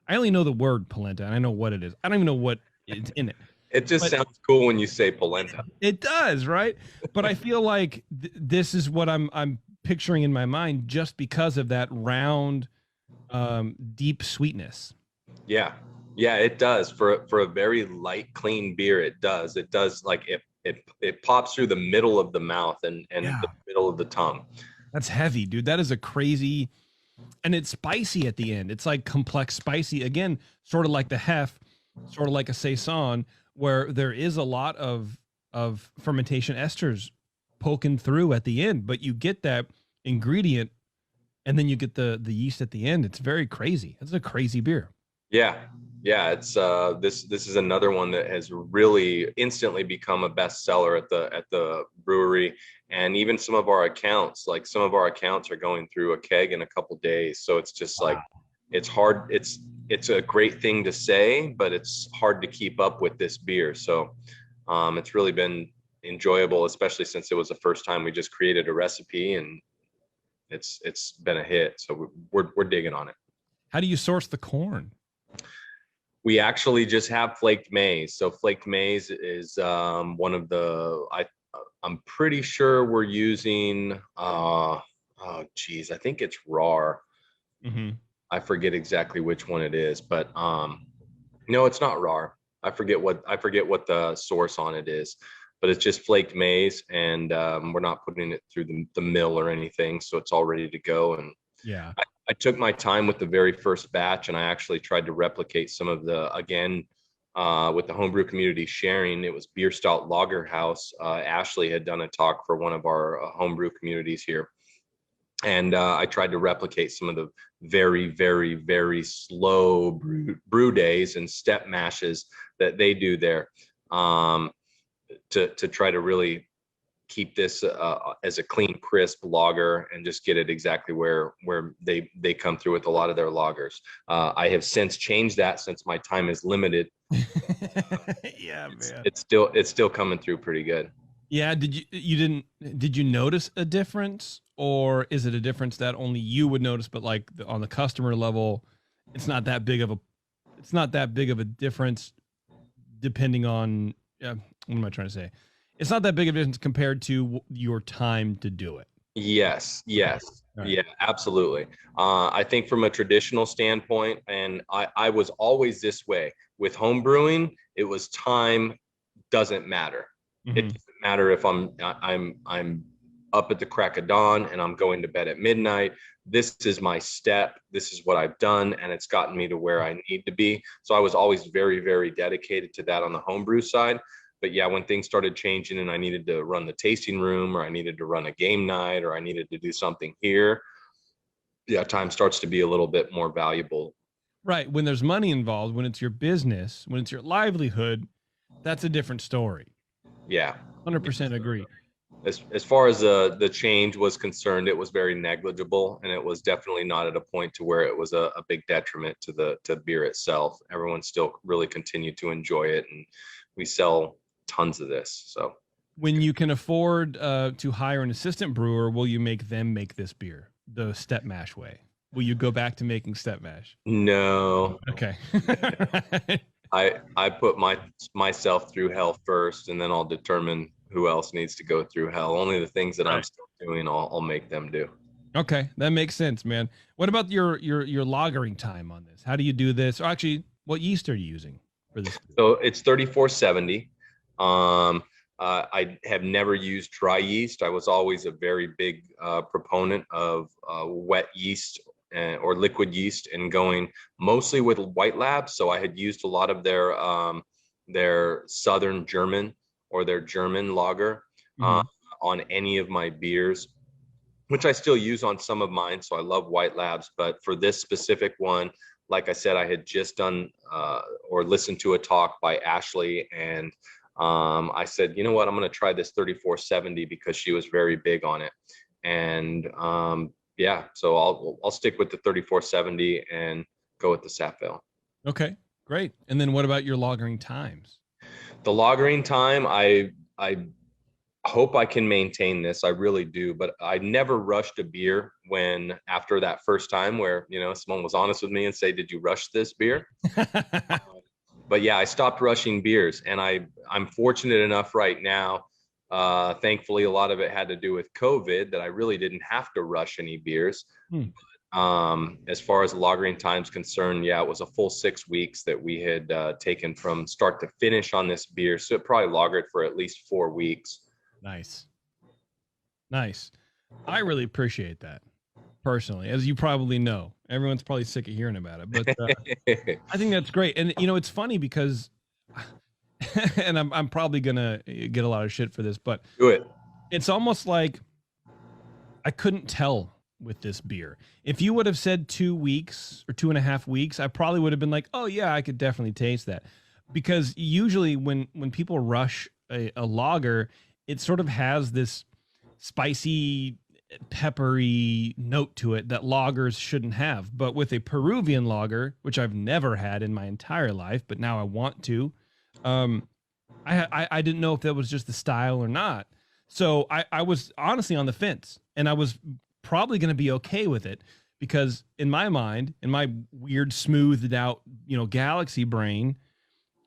I only know the word polenta, and I know what it is. I don't even know what is in it. It just sounds cool when you say polenta. It does, right? But I feel like this is what I'm picturing in my mind, just because of that round, deep sweetness. Yeah, it does. For a very light, clean beer, it does. It does, like, it pops through the middle of the mouth and Yeah, the middle of the tongue. that's heavy, dude. That is a crazy, and it's spicy at the end. It's like complex spicy again, sort of like the hef, sort of like a saison, where there is a lot of fermentation esters poking through at the end, but you get that ingredient, and then you get the yeast at the end. It's very crazy. It's a crazy beer. Yeah. Yeah, it's this is another one that has really instantly become a bestseller at the brewery, and even some of our accounts, like some of our accounts are going through a keg in a couple days. So it's just like it's hard. It's a great thing to say, but it's hard to keep up with this beer. So it's really been enjoyable, especially since it was the first time we just created a recipe, and it's been a hit. So we're digging on it. How do you source the corn? We actually just have flaked maize. So flaked maize is one of the I'm pretty sure we're using oh geez, I think it's raw. Mm-hmm. I forget exactly which one it is, but no, it's not raw. I forget what the source on it is, but it's just flaked maize, and we're not putting it through the mill or anything, so it's all ready to go. And Yeah. I took my time with the very first batch, and I actually tried to replicate some of the, again, with the homebrew community sharing. It was Beer Stout Lager House. Ashley had done a talk for one of our homebrew communities here. And I tried to replicate some of the very, very, very slow brew days and step mashes that they do there, to try to really keep this as a clean, crisp lager and just get it exactly where they come through with a lot of their lagers. I have since changed that since my time is limited. Yeah, man. It's still coming through pretty good. Yeah, did you notice a difference, or is it a difference that only you would notice, but like on the customer level, it's not that big of a difference depending on what am I trying to say? It's not that big of a difference compared to your time to do it. Yes, Right. yeah, absolutely. I think from a traditional standpoint, and I was always this way with home brewing, it was time doesn't matter. Mm-hmm. It doesn't matter if I'm up at the crack of dawn and I'm going to bed at midnight. This is my step. This is what I've done, and it's gotten me to where I need to be. So I was always very, very dedicated to that on the homebrew side. But yeah, when things started changing and I needed to run the tasting room, or I needed to run a game night, or I needed to do something here, yeah, time starts to be a little bit more valuable. Right. When there's money involved, when it's your business, when it's your livelihood, that's a different story. Yeah. 100% agree. As far as the change was concerned, it was very negligible, and it was definitely not at a point to where it was a big detriment to the beer itself. Everyone still really continued to enjoy it, and we sell tons of this. So When you can afford to hire an assistant brewer, will you make them make this beer the step mash way? Will you go back to making step mash? no, Okay. I put myself through hell first, and then I'll determine who else needs to go through hell. Only the things that I'm still doing, I'll make them do. Okay, that makes sense, man. What about your lagering time on this? How do you do this? Or actually, what yeast are you using for this? So it's 3470. I have never used dry yeast. I was always a very big proponent of wet yeast or liquid yeast, and going mostly with white labs. So I had used a lot of their Southern German or their German lager on any of my beers, which I still use on some of mine. So I love white labs, but for this specific one, like I said, I had just done or listened to a talk by Ashley, and I said, you know what, I'm going to try this 3470 because she was very big on it. And yeah, so I'll stick with the 3470 and go with the Sap Ale. Okay, great. And then what about your lagering times? The lagering time, I hope I can maintain this. I really do, but I never rushed a beer when after that first time where, someone was honest with me and say, did you rush this beer? But yeah, I stopped rushing beers, and I'm fortunate enough right now. Thankfully, a lot of it had to do with COVID, that I really didn't have to rush any beers. As far as lagering time's concerned, yeah, it was a full 6 weeks that we had taken from start to finish on this beer. So it probably lagered for at least 4 weeks. Nice. Nice. I really appreciate that personally, as you probably know. Everyone's probably sick of hearing about it, but I think that's great. And you know, it's funny because, and I'm probably gonna get a lot of shit for this, but Do it. it's almost like I couldn't tell with this beer. If you would have said 2 weeks or 2.5 weeks, I probably would have been like, oh yeah, I could definitely taste that. Because usually when people rush a lager, it sort of has this spicy, peppery note to it that lagers shouldn't have. But with a Peruvian lager, which I've never had in my entire life, but now I want to, I didn't know if that was just the style or not. So I was honestly on the fence, and I was probably going to be okay with it because in my mind, in my weird smoothed out, galaxy brain,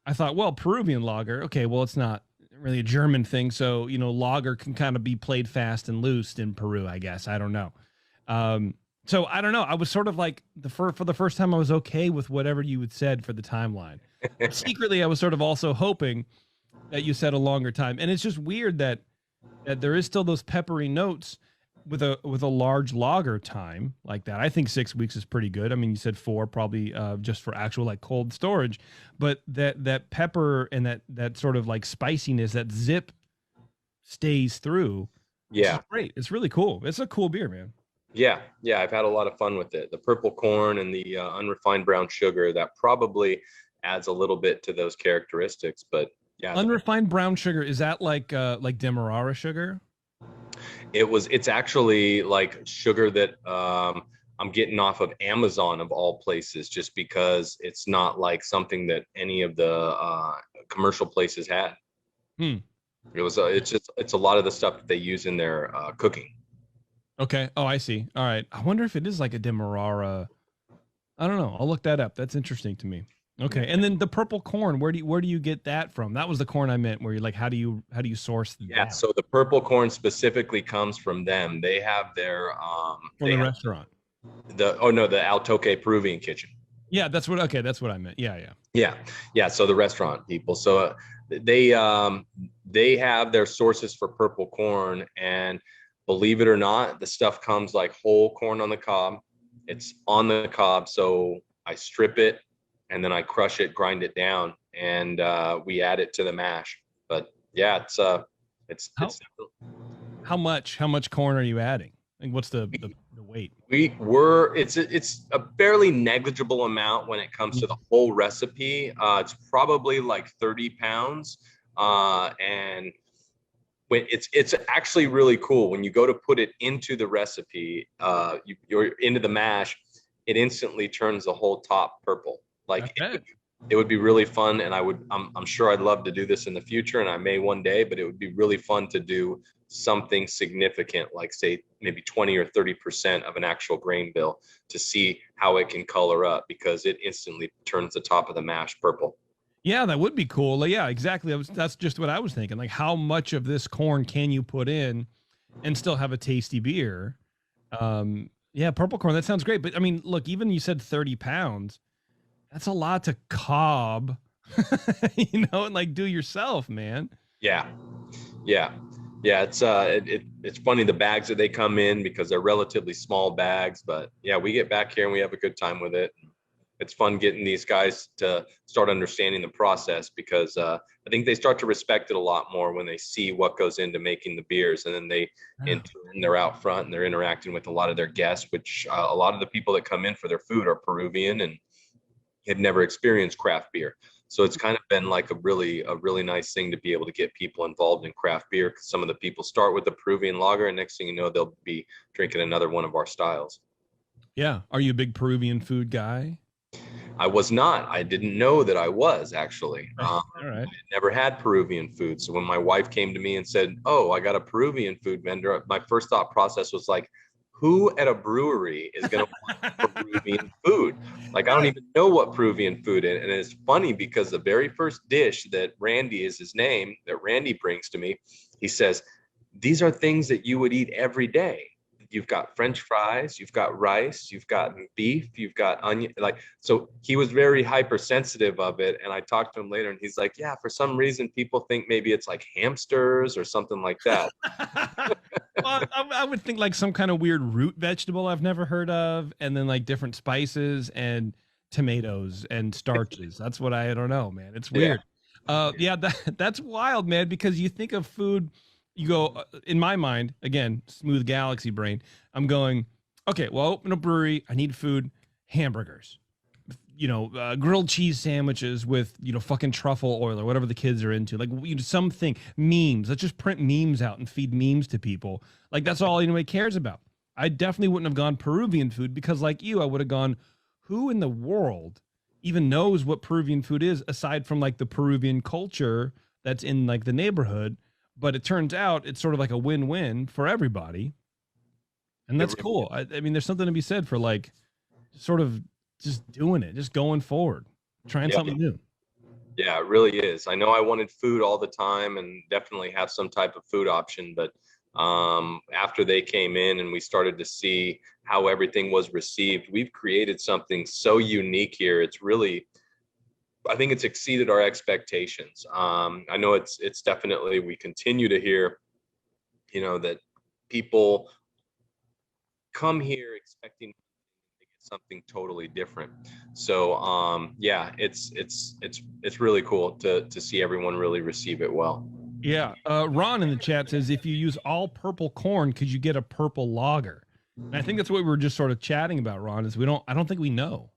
I thought, well, Peruvian lager, okay, well, it's not really a German thing, so lager can kind of be played fast and loose in Peru, I guess. I don't know. So I don't know. I was sort of like for the first time, I was okay with whatever you had said for the timeline. Secretly, I was sort of also hoping that you said a longer time, and it's just weird that there is still those peppery notes with a large lager time like that. I think 6 weeks is pretty good. I mean, you said 4 probably just for actual like cold storage, but that pepper and that sort of like spiciness, that zip stays through. Yeah. Great. It's really cool. It's a cool beer, man. Yeah. I've had a lot of fun with it. The purple corn and the unrefined brown sugar, that probably adds a little bit to those characteristics. But yeah, unrefined brown sugar, is that like Demerara sugar? It's actually like sugar that I'm getting off of Amazon of all places, just because it's not like something that any of the commercial places had. It's a lot of the stuff that they use in their cooking. Okay. Oh, I see. All right. I wonder if it is like a Demerara. I don't know. I'll look that up. That's interesting to me. Okay. And then the purple corn, where do you get that from? That was the corn I meant, where you're like, how do you source that? Yeah, so the purple corn specifically comes from them. They have their from the restaurant. The Altoque Peruvian Kitchen. Yeah, that's what I meant. Yeah. So the restaurant people. So they have their sources for purple corn, and believe it or not, the stuff comes like whole corn on the cob. It's on the cob, so I strip it and then I crush it, grind it down, and we add it to the mash. But yeah, it's how much corn are you adding? Like, what's the weight? It's a fairly negligible amount when it comes to the whole recipe. It's probably like 30 pounds, and when it's actually really cool when you go to put it into the recipe, you're into the mash, it instantly turns the whole top purple. Like it would be really fun, and I'm sure I'd love to do this in the future, and I may one day, but it would be really fun to do something significant, like say maybe 20 or 30% of an actual grain bill, to see how it can color up, because it instantly turns the top of the mash purple. Yeah, that would be cool. Like, yeah, exactly. That's just what I was thinking. Like, how much of this corn can you put in and still have a tasty beer? Yeah, purple corn, that sounds great. But I mean, look, even you said 30 pounds, that's a lot to cob, and like do yourself, man. Yeah. It's funny, the bags that they come in, because they're relatively small bags, but yeah, we get back here and we have a good time with it. It's fun getting these guys to start understanding the process, because I think they start to respect it a lot more when they see what goes into making the beers, and then they're out front and they're interacting with a lot of their guests, which a lot of the people that come in for their food are Peruvian and had never experienced craft beer. So it's kind of been like a really nice thing to be able to get people involved in craft beer, because some of the people start with the Peruvian lager, and next thing you know, they'll be drinking another one of our styles. Yeah. Are you a big Peruvian food guy? I was not. I didn't know that I was, actually. All right. I never had Peruvian food. So when my wife came to me and said, "Oh, I got a Peruvian food vendor," my first thought process was like, who at a brewery is going to want Peruvian food? Like, I don't even know what Peruvian food is. And it's funny, because the very first dish that Randy is his name, that Randy brings to me, he says, "These are things that you would eat every day. you've got French fries, you've got rice, you've got beef, you've got onion. Like, so he was very hypersensitive of it. And I talked to him later and he's like, yeah, for some reason, people think maybe it's like hamsters or something like that. Well, I would think like some kind of weird root vegetable I've never heard of, and then like different spices and tomatoes and starches. That's what I don't know, man. It's weird. Yeah, that's wild, man. Because you think of food, you go in my mind again, smooth galaxy brain. I'm going, okay, well, open a brewery. I need food, hamburgers, grilled cheese sandwiches with, fucking truffle oil or whatever the kids are into. Like, something, memes. Let's just print memes out and feed memes to people. Like, that's all anybody cares about. I definitely wouldn't have gone Peruvian food because, like you, I would have gone, who in the world even knows what Peruvian food is aside from like the Peruvian culture that's in like the neighborhood? But it turns out it's sort of like a win-win for everybody. And that's cool. I mean, there's something to be said for like sort of just doing it, just going forward, trying something new. Yeah, it really is. I know I wanted food all the time and definitely have some type of food option, but after they came in and we started to see how everything was received, we've created something so unique here. It's really, I think it's exceeded our expectations. I know it's definitely, we continue to hear, that people come here expecting something totally different. So yeah, it's really cool to see everyone really receive it well. Yeah. Ron in the chat says, if you use all purple corn, could you get a purple lager? And I think that's what we were just sort of chatting about, Ron, is I don't think we know.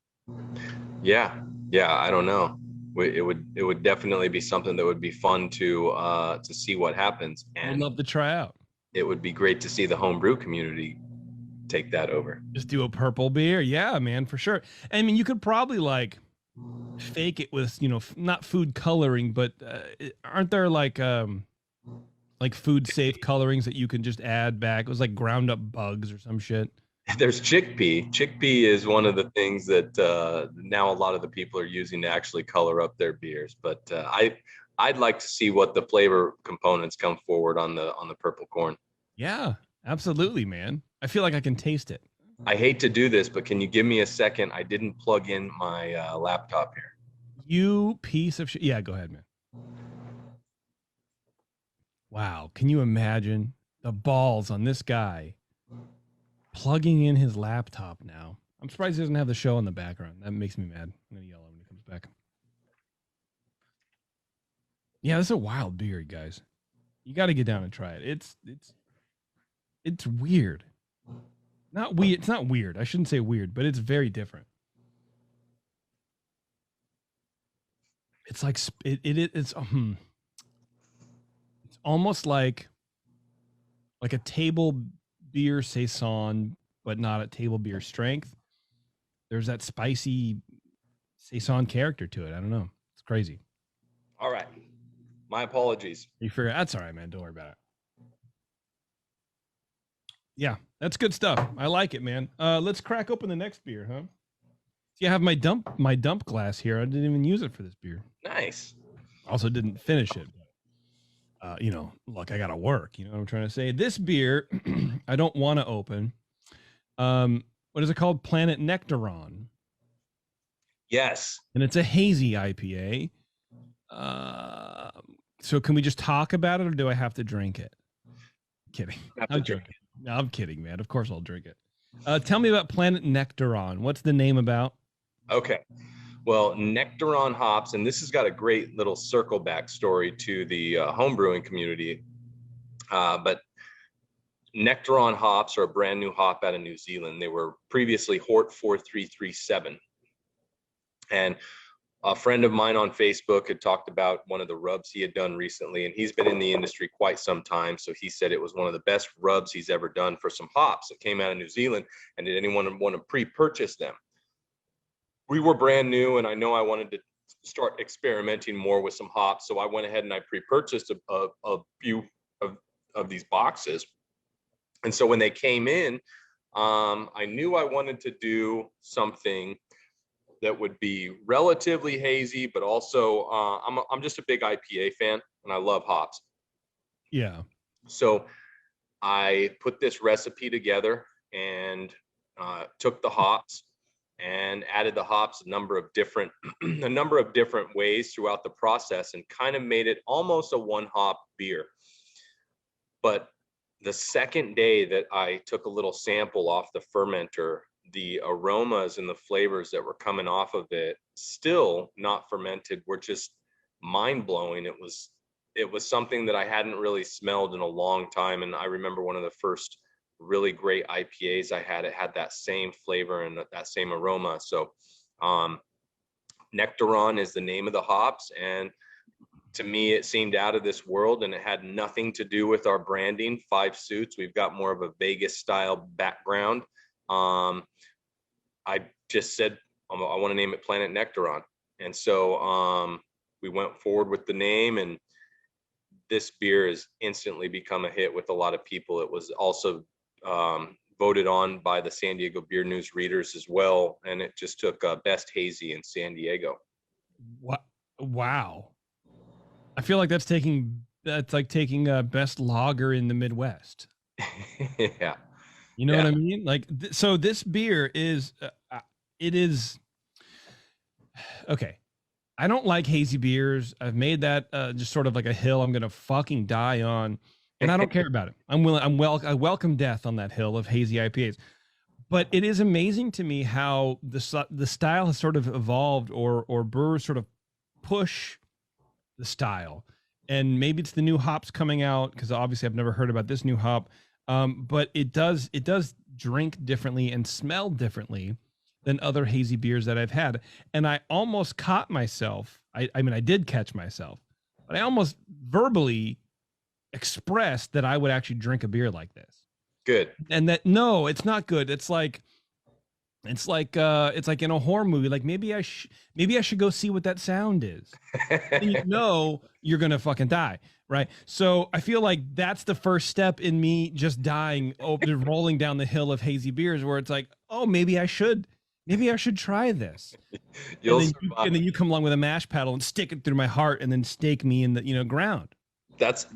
Yeah. I don't know. It would definitely be something that would be fun to see what happens. And I'd love to try out. It would be great to see the homebrew community take that over. Just do a purple beer. Yeah, man, for sure. I mean, you could probably like fake it with, not food coloring, but aren't there like food safe colorings that you can just add back? It was like ground up bugs or some shit. There's chickpea. Chickpea is one of the things that now a lot of the people are using to actually color up their beers. But I'd like to see what the flavor components come forward on the purple corn. Yeah, absolutely, man. I feel like I can taste it. I hate to do this, but can you give me a second? I didn't plug in my laptop here. You piece of shit. Yeah, go ahead, man. Wow. Can you imagine the balls on this guy plugging in his laptop now? I'm surprised he doesn't have the show in the background. That makes me mad. I'm going to yell at him when he comes back. Yeah, this is a wild beer, guys. You got to get down and try it. It's weird. Not weird. It's not weird. I shouldn't say weird, but it's very different. It's like it's almost like a table beer saison, but not at table beer strength. There's that spicy saison character to it. I don't know. It's crazy. All right. My apologies. You figure that's all right, man. Don't worry about it. Yeah, that's good stuff. I like it, man. Let's crack open the next beer, huh? See, I have my dump glass here. I didn't even use it for this beer. Nice. Also didn't finish it. But, look, I got to work. You know what I'm trying to say? This beer, I don't want to open. What is it called? Planet Nectaron. Yes. And it's a hazy IPA. So can we just talk about it, or do I have to drink it? Kidding. I'm joking. No, I'm kidding, man. Of course I'll drink it. Tell me about Planet Nectaron. What's the name about? Okay. Well, Nectaron hops, and this has got a great little circle back story to the home brewing community. But Nectaron hops are a brand new hop out of New Zealand. They were previously Hort 4337. And a friend of mine on Facebook had talked about one of the rubs he had done recently, and he's been in the industry quite some time. So he said it was one of the best rubs he's ever done for some hops that came out of New Zealand. And did anyone want to pre-purchase them? We were brand new, and I know I wanted to start experimenting more with some hops. So I went ahead and I pre-purchased a few of these boxes. And so when they came in, I knew I wanted to do something that would be relatively hazy, but also I'm just a big IPA fan, and I love hops. Yeah. So I put this recipe together and took the hops and added the hops a number of different ways throughout the process, and kind of made it almost a one hop beer. But the second day that I took a little sample off the fermenter, the aromas and the flavors that were coming off of it, still not fermented, were just mind blowing. It was something that I hadn't really smelled in a long time. And I remember one of the first really great IPAs I had, it had that same flavor and that same aroma. So Nectaron is the name of the hops, and to me it seemed out of this world, and it had nothing to do with our branding, Five Suits. We've got more of a Vegas style background. I just said I want to name it Planet Nectaron, and so we went forward with the name, and this beer has instantly become a hit with a lot of people. It was also voted on by the San Diego Beer News readers as well, and it just took best hazy in San Diego. What? Wow. I feel like that's like taking best lager in the Midwest. Yeah. You know what I mean? Like, so this beer is, it is, okay. I don't like hazy beers. I've made that just sort of like a hill I'm going to fucking die on, and I don't care about it. I welcome death on that hill of hazy IPAs. But it is amazing to me how the style has sort of evolved, or brewers sort of push the style. And maybe it's the new hops coming out, because obviously I've never heard about this new hop. But it does drink differently and smell differently than other hazy beers that I've had. And I almost caught myself. I mean, I did catch myself, but I almost verbally expressed that I would actually drink a beer like this. Good. And that, no, it's not good. It's like in a horror movie. Like maybe I should go see what that sound is. And you know you're gonna fucking die, right? So I feel like that's the first step in me just dying, rolling down the hill of hazy beers, where it's like, oh, maybe I should try this. And then you come along with a mash paddle and stick it through my heart, and then stake me in the ground. That's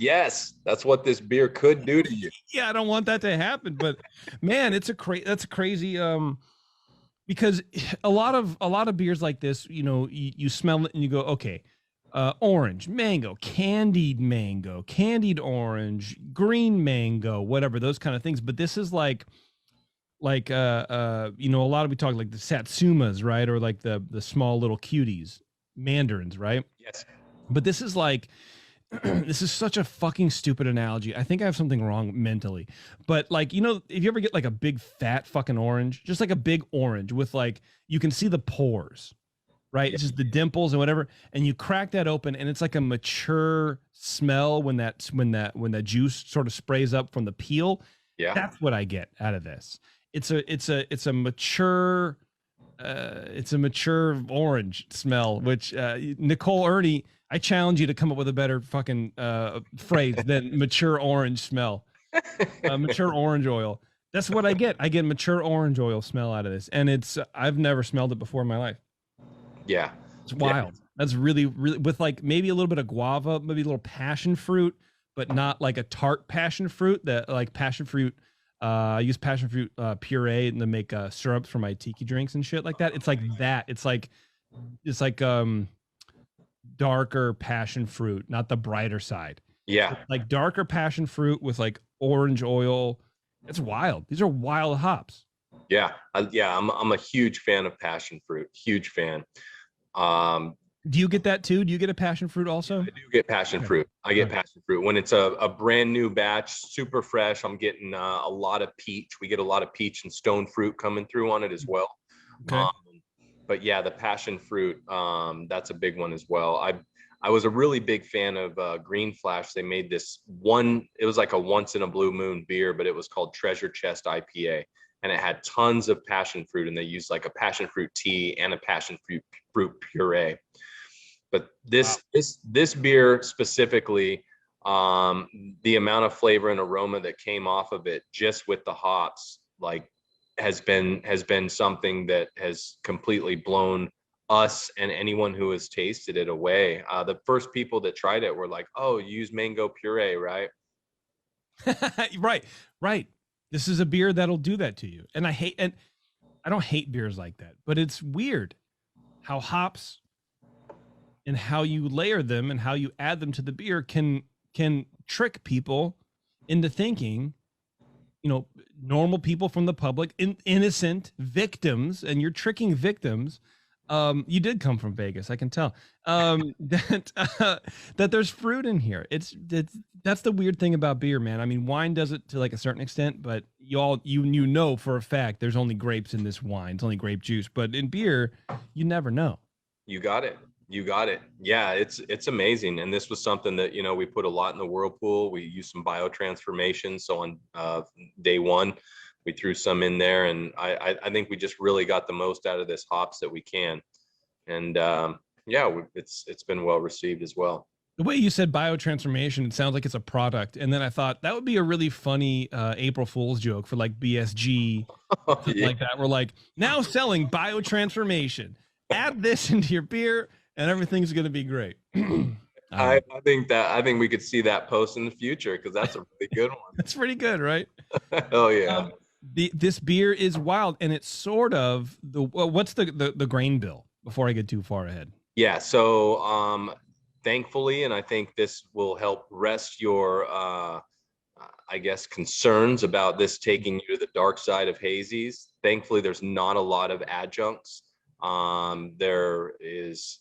what this beer could do to you. Yeah, I don't want that to happen, but man, that's a crazy. Because a lot of beers like this, you smell it and you go, okay, orange, mango, candied orange, green mango, whatever, those kind of things. But this is like a lot of, we talk like the satsumas, right? Or like the small little cuties, mandarins, right? Yes. But this is like, this is such a fucking stupid analogy. I think I have something wrong mentally. But like, if you ever get like a big fat fucking orange, just like a big orange with like, you can see the pores, right? Yeah. It's just the dimples and whatever. And you crack that open, and it's like a mature smell when that juice sort of sprays up from the peel. Yeah. That's what I get out of this. It's a mature orange smell, which Nicole Ernie, I challenge you to come up with a better fucking phrase than mature orange smell. Mature orange oil. That's what I get. I get mature orange oil smell out of this. And I've never smelled it before in my life. Yeah. It's wild. Yeah. That's really, really, with like maybe a little bit of guava, maybe a little passion fruit, but not like a tart passion fruit. That like passion fruit. I use passion fruit puree and to make syrups for my tiki drinks and shit like that. It's like that. It's like darker passion fruit, not the brighter side. Yeah. Like darker passion fruit with like orange oil. It's wild. These are wild hops. Yeah. I'm a huge fan of passion fruit. Huge fan. Do you get that too? Do you get a passion fruit also? I do get passion fruit. I get passion fruit when it's a brand new batch, super fresh. I'm getting a lot of peach. We get a lot of peach and stone fruit coming through on it as well. Okay. But yeah, the passion fruit, that's a big one as well. I was a really big fan of Green Flash. They made this one, it was like a once in a blue moon beer, but it was called Treasure Chest IPA. And it had tons of passion fruit, and they used like a passion fruit tea and a passion fruit puree. But this beer specifically, the amount of flavor and aroma that came off of it just with the hops, like has been something that has completely blown us and anyone who has tasted it away. The first people that tried it were like, "Oh, you use mango puree, right?" Right, right. This is a beer that'll do that to you. And I don't hate beers like that, but it's weird how hops and how you layer them and how you add them to the beer can trick people into thinking, normal people from the public, innocent victims, and you're tricking victims. You did come from Vegas, I can tell. That there's fruit in here. That's the weird thing about beer, man. I mean, wine does it to like a certain extent, but you know for a fact there's only grapes in this wine. It's only grape juice, but in beer, you never know. You got it. You got it. Yeah, it's amazing. And this was something that, we put a lot in the whirlpool. We used some biotransformation. So on day one, we threw some in there, and I think we just really got the most out of this hops that we can. And it's been well received as well. The way you said biotransformation, it sounds like it's a product. And then I thought that would be a really funny April Fool's joke for like BSG, something like that. We're like, now selling biotransformation. Add this into your beer and everything's going to be great. I think we could see that post in the future, because that's a really good one. That's pretty good, right? Oh yeah. This beer is wild, and it's sort of what's the grain bill before I get too far ahead? Yeah. So thankfully, and I think this will help rest your I guess concerns about this taking you to the dark side of hazies. Thankfully, there's not a lot of adjuncts. There's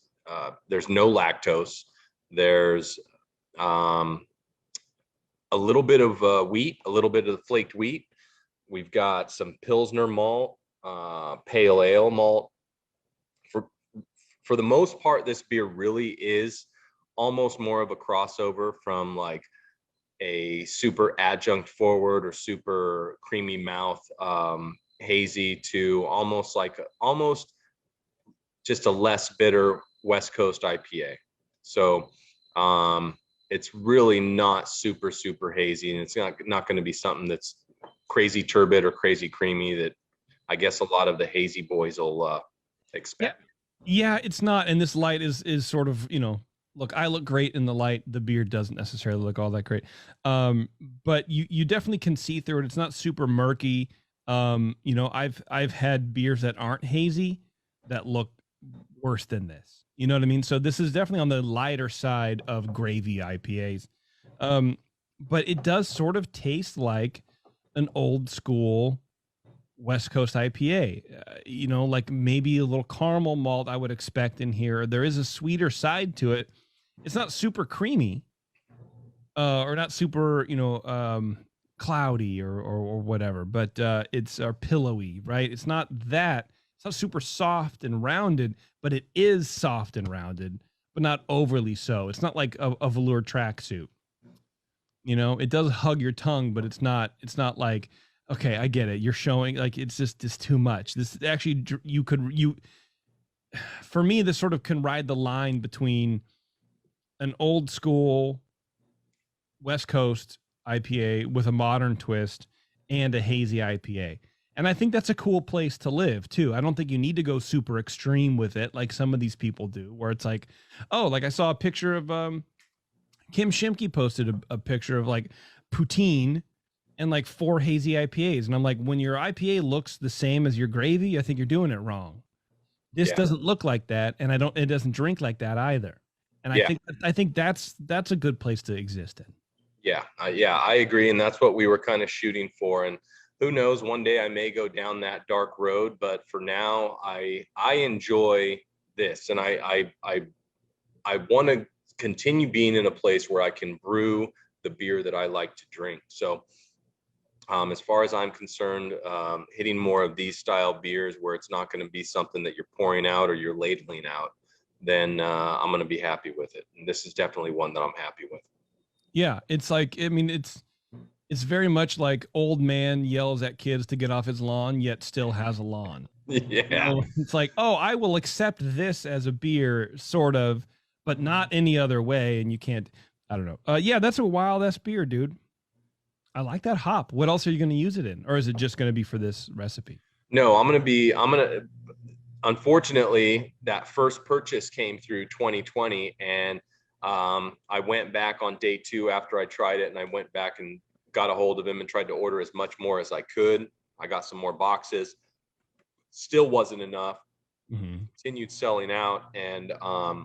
no lactose. There's a little bit of wheat, a little bit of flaked wheat. We've got some Pilsner malt, pale ale malt. For the most part, this beer really is almost more of a crossover from like a super adjunct forward or super creamy mouth hazy to almost just a less bitter West Coast IPA. So it's really not super, super hazy, and it's not going to be something that's crazy turbid or crazy creamy that I guess a lot of the hazy boys will expect. Yeah, it's not. And this light is sort of, look, I look great in the light. The beer doesn't necessarily look all that great. But you definitely can see through it. It's not super murky. I've had beers that aren't hazy that look worse than this. You know what I mean? So this is definitely on the lighter side of gravy IPAs. But it does sort of taste like an old school West Coast IPA, like maybe a little caramel malt I would expect in here. There is a sweeter side to it. It's not super creamy, or not super, cloudy or whatever, but it's pillowy, right? It's not super soft and rounded, but it is soft and rounded, but not overly so. It's not like a velour tracksuit. It does hug your tongue, but it's not like, okay, I get it. You're showing like it's too much. This actually for me, this sort of can ride the line between an old school West Coast IPA with a modern twist and a hazy IPA. And I think that's a cool place to live too. I don't think you need to go super extreme with it like some of these people do, where it's like, oh, like I saw a picture of Kim Shimke posted a picture of like poutine and like 4 hazy IPAs. And I'm like, when your IPA looks the same as your gravy, I think you're doing it wrong. This doesn't look like that. And it doesn't drink like that either. And I think that's a good place to exist in. Yeah. I agree. And that's what we were kind of shooting for. And who knows, one day I may go down that dark road, but for now I enjoy this. And I want to continue being in a place where I can brew the beer that I like to drink. So as far as I'm concerned, hitting more of these style beers where it's not going to be something that you're pouring out or you're ladling out, then I'm going to be happy with it. And this is definitely one that I'm happy with. Yeah, it's like, I mean, it's very much like old man yells at kids to get off his lawn, yet still has a lawn. Yeah. It's like, oh, I will accept this as a beer, sort of, but not any other way. And you can't, I don't know. Yeah, that's a wild ass beer, dude. I like that hop. What else are you going to use it in? Or is it just going to be for this recipe? No, unfortunately, that first purchase came through 2020, and I went back on day 2 after I tried it, and I went back and got a hold of him and tried to order as much more as I could. I got some more boxes. Still wasn't enough. Continued selling out, and I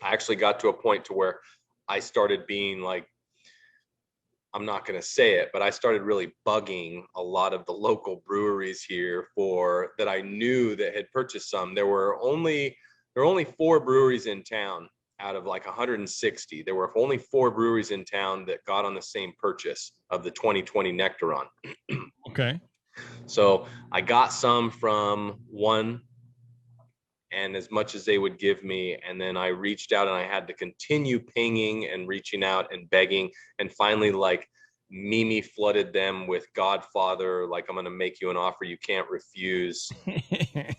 actually got to a point to where I started being like, I'm not going to say it, but I started really bugging a lot of the local breweries here for that I knew that had purchased some. There were only 4 breweries in town out of like 160. There were only 4 breweries in town that got on the same purchase of the 2020 Nectaron. Okay. So I got some from one, and as much as they would give me, and then I reached out and I had to continue pinging and reaching out and begging, and finally, like, Mimi flooded them with Godfather, like, I'm going to make you an offer you can't refuse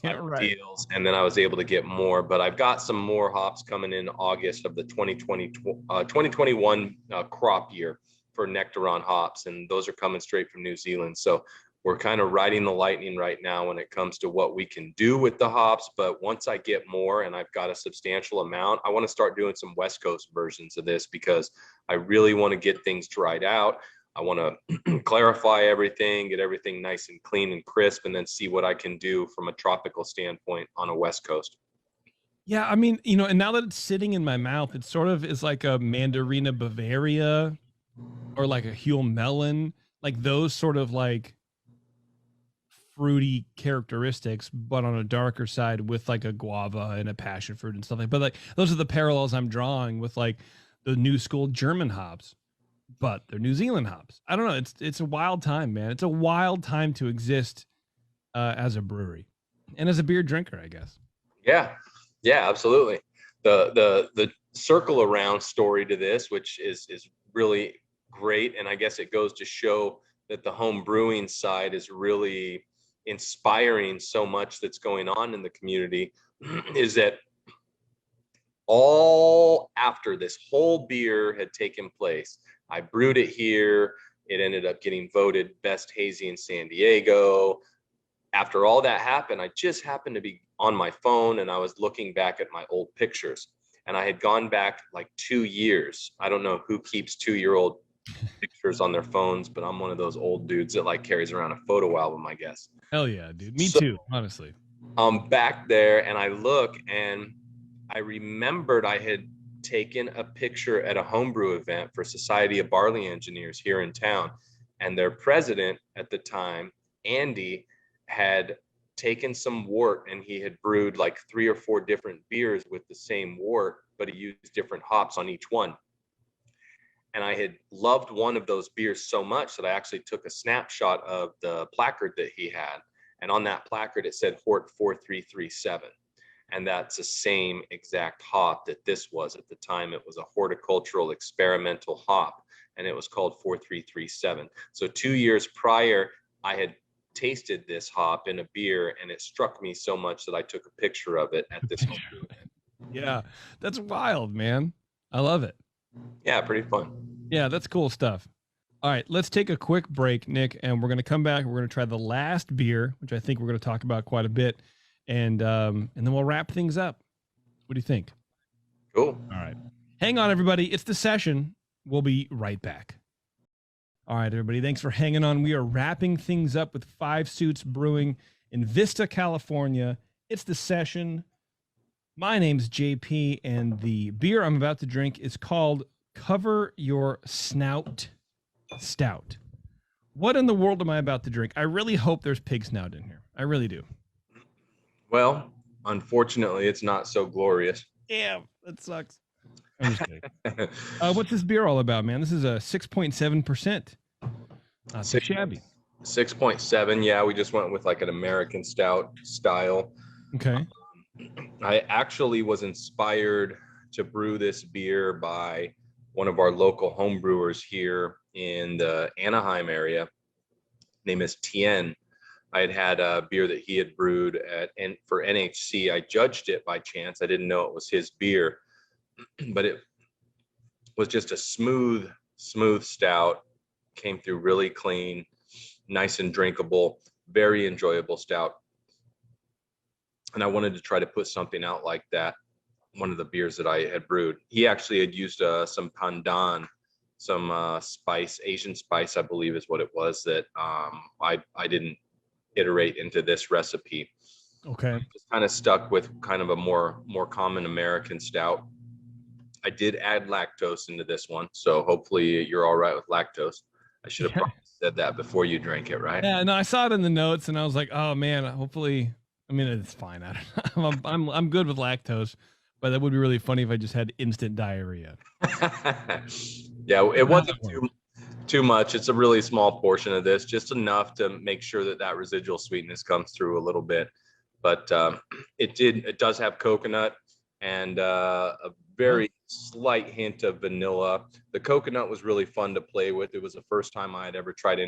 Right. deals, and then I was able to get more. But I've got some more hops coming in August of the 2021 crop year for Nectaron hops, and those are coming straight from New Zealand. So we're kind of riding the lightning right now when it comes to what we can do with the hops. But once I get more and I've got a substantial amount, I want to start doing some West Coast versions of this, because I really want to get things dried out. I want to clarify everything, get everything nice and clean and crisp, and then see what I can do from a tropical standpoint on a West Coast. Yeah, I mean, you know, and now that it's sitting in my mouth, it sort of is like a Mandarina Bavaria or like a Huel Melon, like those sort of like fruity characteristics, but on a darker side with like a guava and a passion fruit and stuff like. But like those are the parallels I'm drawing with like the new school German hops, but they're New Zealand hops. I don't know. It's a wild time, man. It's a wild time to exist as a brewery and as a beer drinker, I guess. Yeah, absolutely. The circle around story to this, which is really great, and I guess it goes to show that the home brewing side is really inspiring so much that's going on in the community, is that all after this whole beer had taken place, I brewed it here. It ended up getting voted best hazy in San Diego. After all that happened, I just happened to be on my phone and I was looking back at my old pictures, and I had gone back like 2 years. I don't know who keeps 2-year-old pictures on their phones, but I'm one of those old dudes that like carries around a photo album, I guess. Hell yeah, dude. Me too, honestly. I'm back there and I look, and I remembered I had taken a picture at a homebrew event for Society of Barley Engineers here in town, and their president at the time, Andy, had taken some wort and he had brewed like 3 or 4 different beers with the same wort, but he used different hops on each one. And I had loved one of those beers so much that I actually took a snapshot of the placard that he had. And on that placard, it said Hort 4337. And that's the same exact hop that this was at the time. It was a horticultural experimental hop, and it was called 4337. So 2 years prior, I had tasted this hop in a beer, and it struck me so much that I took a picture of it at this moment. Yeah, that's wild, man. I love it. Yeah, pretty fun. Yeah, that's cool stuff. All right, let's take a quick break, Nick, and we're going to come back. We're going to try the last beer, which I think we're going to talk about quite a bit, and then we'll wrap things up. What do you think? Cool. All right. Hang on, everybody. It's the session. We'll be right back. All right, everybody. Thanks for hanging on. We are wrapping things up with 5 Suits Brewing in Vista, California. It's the session. My name's JP, and the beer I'm about to drink is called Cover Your Snout Stout. What in the world am I about to drink? I really hope there's pig snout in here. I really do. Well, unfortunately, it's not so glorious. Yeah, that sucks. I'm just kidding. What's this beer all about, man? This is a 6.7%. Not so shabby. 6.7. Yeah, we just went with like an American stout style. Okay. I actually was inspired to brew this beer by one of our local home brewers here in the Anaheim area. Name is Tien. I had a beer that he had brewed for NHC. I judged it by chance. I didn't know it was his beer, but it was just a smooth stout. Came through really clean, nice and drinkable, very enjoyable stout. And I wanted to try to put something out like that, one of the beers that I had brewed. He actually had used some pandan spice, Asian spice, I believe is what it was that I didn't iterate into this recipe. Okay. Just kind of stuck with kind of a more common American stout. I did add lactose into this one, so hopefully you're all right with lactose. I should have probably said that before you drank it, right? Yeah, no, I saw it in the notes and I was like, oh man, hopefully, I mean, it's fine. I'm good with lactose, but that would be really funny if I just had instant diarrhea. Yeah, it wasn't too much. It's a really small portion of this, just enough to make sure that residual sweetness comes through a little bit. But it does have coconut and a very slight hint of vanilla. The coconut was really fun to play with. It was the first time I had ever tried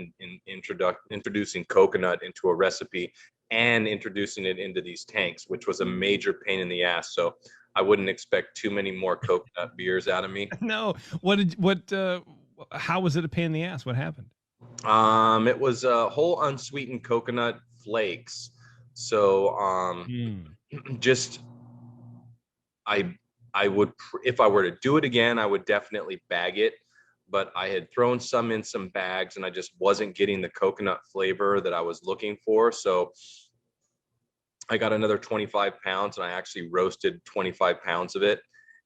introducing coconut into a recipe and introducing it into these tanks, which was a major pain in the ass. So I wouldn't expect too many more coconut beers out of me. No. How was it a pain in the ass? What happened? It was whole unsweetened coconut flakes. So just I would, if I were to do it again, I would definitely bag it. But I had thrown some in some bags and I just wasn't getting the coconut flavor that I was looking for. So I got another 25 pounds and I actually roasted 25 pounds of it.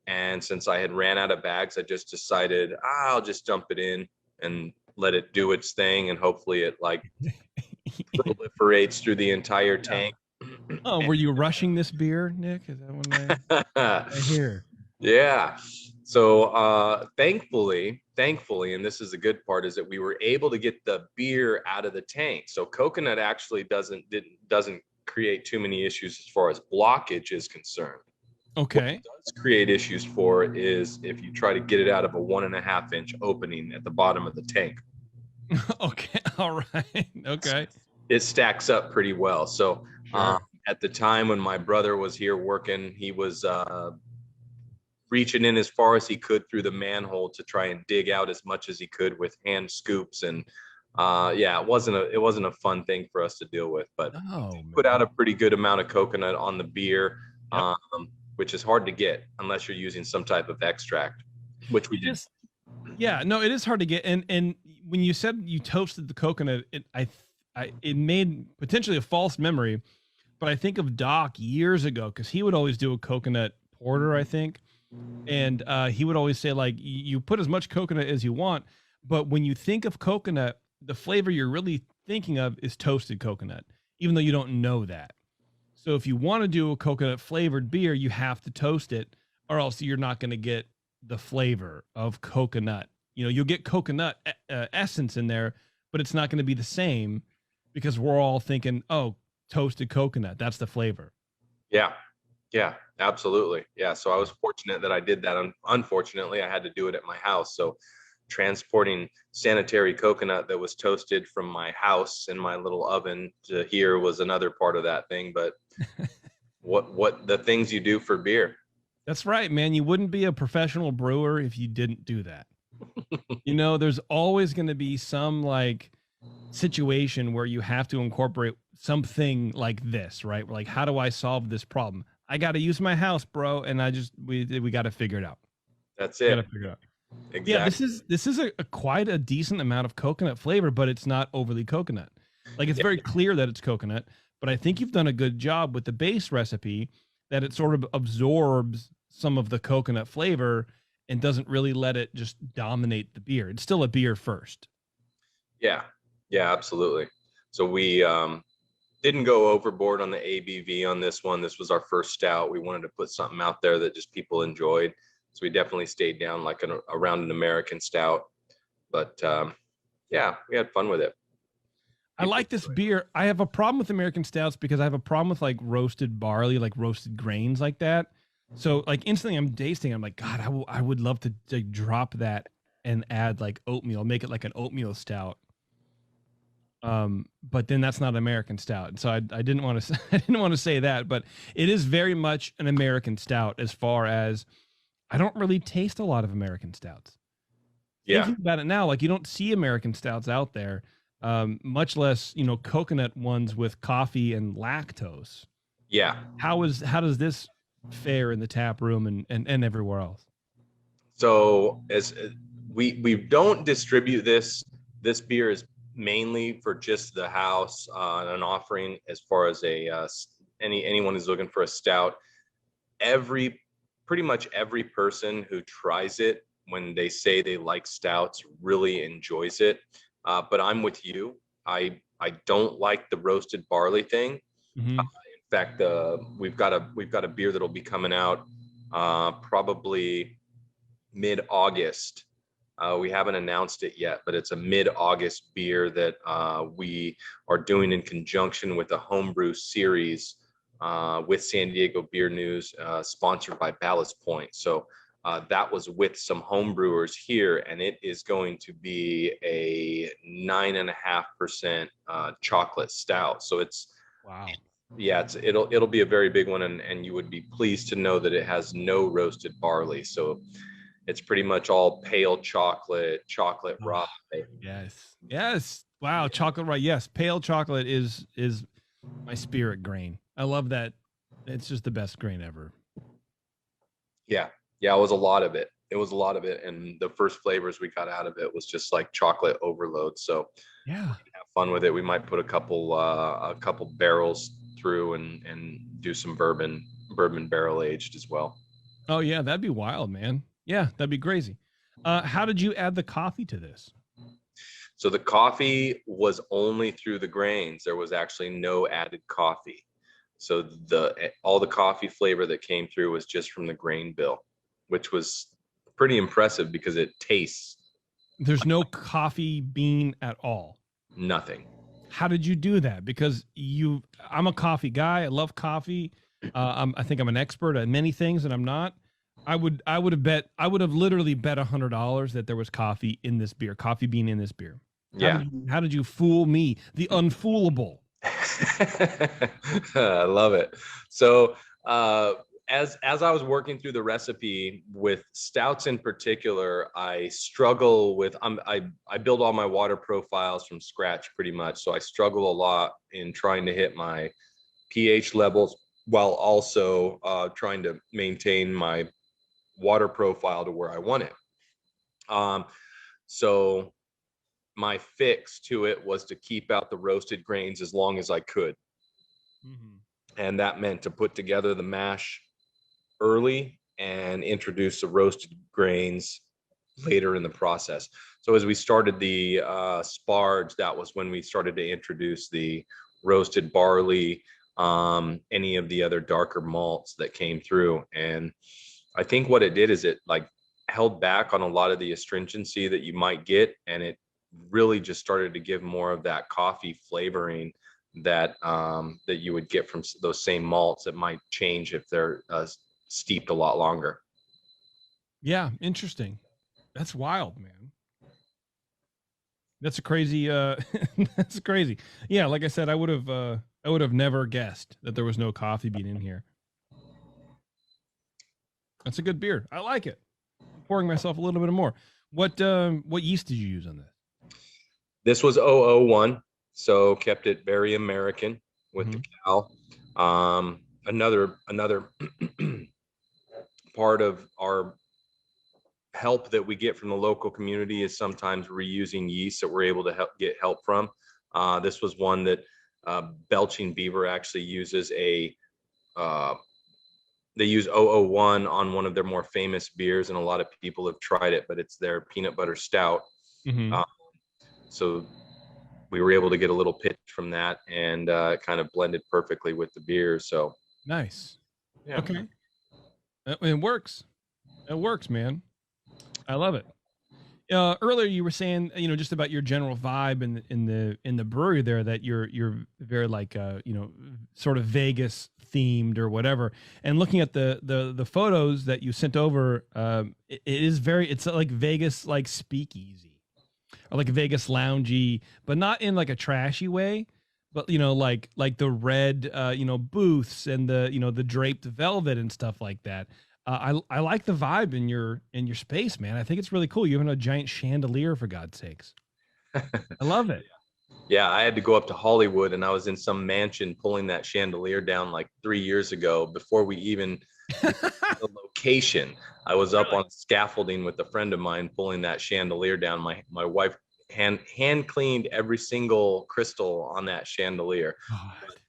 And since I had ran out of bags, I just decided I'll just dump it in and let it do its thing. And hopefully it like proliferates through the entire tank. Oh, were you rushing this beer, Nick? Is that what I hear? Yeah. So thankfully, and this is the good part, is that we were able to get the beer out of the tank. So coconut actually doesn't create too many issues as far as blockage is concerned. Okay. What it does create issues for is if you try to get it out of a 1.5 inch opening at the bottom of the tank. Okay. All right. Okay. It stacks up pretty well. So at the time when my brother was here working, he was reaching in as far as he could through the manhole to try and dig out as much as he could with hand scoops. And it wasn't a fun thing for us to deal with, but put out a pretty good amount of coconut on the beer, which is hard to get unless you're using some type of extract, which we did. Yeah, no, it is hard to get. And when you said you toasted the coconut, it made potentially a false memory, but I think of Doc years ago, because he would always do a coconut porter, I think. And he would always say, like, you put as much coconut as you want, but when you think of coconut, the flavor you're really thinking of is toasted coconut, even though you don't know that. So if you want to do a coconut flavored beer, you have to toast it, or else you're not going to get the flavor of coconut. You know, you'll get coconut essence in there, but it's not going to be the same because we're all thinking, oh, toasted coconut, that's the flavor. Yeah, absolutely. Yeah. So I was fortunate that I did that. Unfortunately, I had to do it at my house. So transporting sanitary coconut that was toasted from my house in my little oven to here was another part of that thing. But what the things you do for beer. That's right, man. You wouldn't be a professional brewer if you didn't do that. You know, there's always going to be some like situation where you have to incorporate something like this, right? Like, how do I solve this problem? I got to use my house, bro. And we got to figure it out. That's it. Got to figure it out. Exactly. Yeah, this is a quite a decent amount of coconut flavor, but it's not overly coconut. Like, it's very clear that it's coconut, but I think you've done a good job with the base recipe that it sort of absorbs some of the coconut flavor and doesn't really let it just dominate the beer. It's still a beer first. Yeah, absolutely. So we didn't go overboard on the ABV on this one. This was our first stout. We wanted to put something out there that just people enjoyed. So we definitely stayed down like around an American stout. But we had fun with it. I like this beer. I have a problem with American stouts because I have a problem with like roasted barley, like roasted grains like that. So like instantly I'm tasting, I'm like, God, I would love to like, drop that and add like oatmeal, make it like an oatmeal stout. But then that's not American stout. And so I didn't want to I didn't want to say that, but it is very much an American stout as far as I don't really taste a lot of American stouts. Yeah. Thinking about it now, like you don't see American stouts out there, much less, you know, coconut ones with coffee and lactose. Yeah. How does this fare in the tap room and everywhere else? So as we don't distribute this. This beer is mainly for just the house, an offering as far as anyone who's looking for a stout. Pretty much every person who tries it, when they say they like stouts, really enjoys it. But I'm with you. I don't like the roasted barley thing. Mm-hmm. In fact, we've got a beer that'll be coming out probably mid-August. We haven't announced it yet, but it's a mid-August beer that we are doing in conjunction with a homebrew series with San Diego Beer News, sponsored by Ballast Point. So that was with some homebrewers here, and it is going to be a 9.5% chocolate stout. So it's Wow. yeah, it'll be a very big one, and you would be pleased to know that it has no roasted barley. So it's pretty much all pale chocolate rye. Yes. Yes. Wow. Chocolate rye. Yes. Pale chocolate is my spirit grain. I love that. It's just the best grain ever. Yeah. It was a lot of it. And the first flavors we got out of it was just like chocolate overload. So yeah, have fun with it. We might put a couple barrels through and do some bourbon barrel aged as well. Oh yeah, that'd be wild, man. Yeah, that'd be crazy. How did you add the coffee to this? So the coffee was only through the grains. There was actually no added coffee. So all the coffee flavor that came through was just from the grain bill, which was pretty impressive because it tastes. There's no coffee bean at all. Nothing. How did you do that? Because I'm a coffee guy. I love coffee. I think I'm an expert at many things, and I'm not. I would have literally bet $100 that there was coffee in this beer, coffee bean in this beer. Yeah. How did you fool me, the unfoolable? I love it. So as I was working through the recipe with stouts in particular, I struggle with I build all my water profiles from scratch pretty much. So I struggle a lot in trying to hit my pH levels while also trying to maintain my water profile to where I want it. So my fix to it was to keep out the roasted grains as long as I could. Mm-hmm. And that meant to put together the mash early and introduce the roasted grains later in the process. So as we started the sparge, that was when we started to introduce the roasted barley, any of the other darker malts that came through. And I think what it did is it like held back on a lot of the astringency that you might get, and it really just started to give more of that coffee flavoring that that you would get from those same malts that might change if they're steeped a lot longer. Yeah, interesting. That's wild, man. That's a crazy that's crazy. Yeah, like I said, I would have never guessed that there was no coffee bean in here. That's a good beer. I like it. I'm pouring myself a little bit more. What yeast did you use on this? This was 001, so kept it very American with the cow. Another part of our help that we get from the local community is sometimes reusing yeast that we're able to get help from. This was one that Belching Beaver actually uses they use 001 on one of their more famous beers, and a lot of people have tried it, but it's their peanut butter stout. Mm-hmm. So we were able to get a little pitch from that, and kind of blended perfectly with the beer. So nice. Yeah. Okay. It works. It works, man. I love it. Earlier you were saying, just about your general vibe in the brewery there, that you're very like sort of Vegas themed or whatever. And looking at the photos that you sent over, it's like Vegas like speakeasy or like Vegas loungy, but not in like a trashy way, but like the red booths and the draped velvet and stuff like that. I like the vibe in your space, man. I think it's really cool. You have a giant chandelier, for God's sakes. I love it. Yeah, I had to go up to Hollywood, and I was in some mansion pulling that chandelier down like 3 years ago before we even The location. I was up on scaffolding with a friend of mine pulling that chandelier down. My wife hand cleaned every single crystal on that chandelier.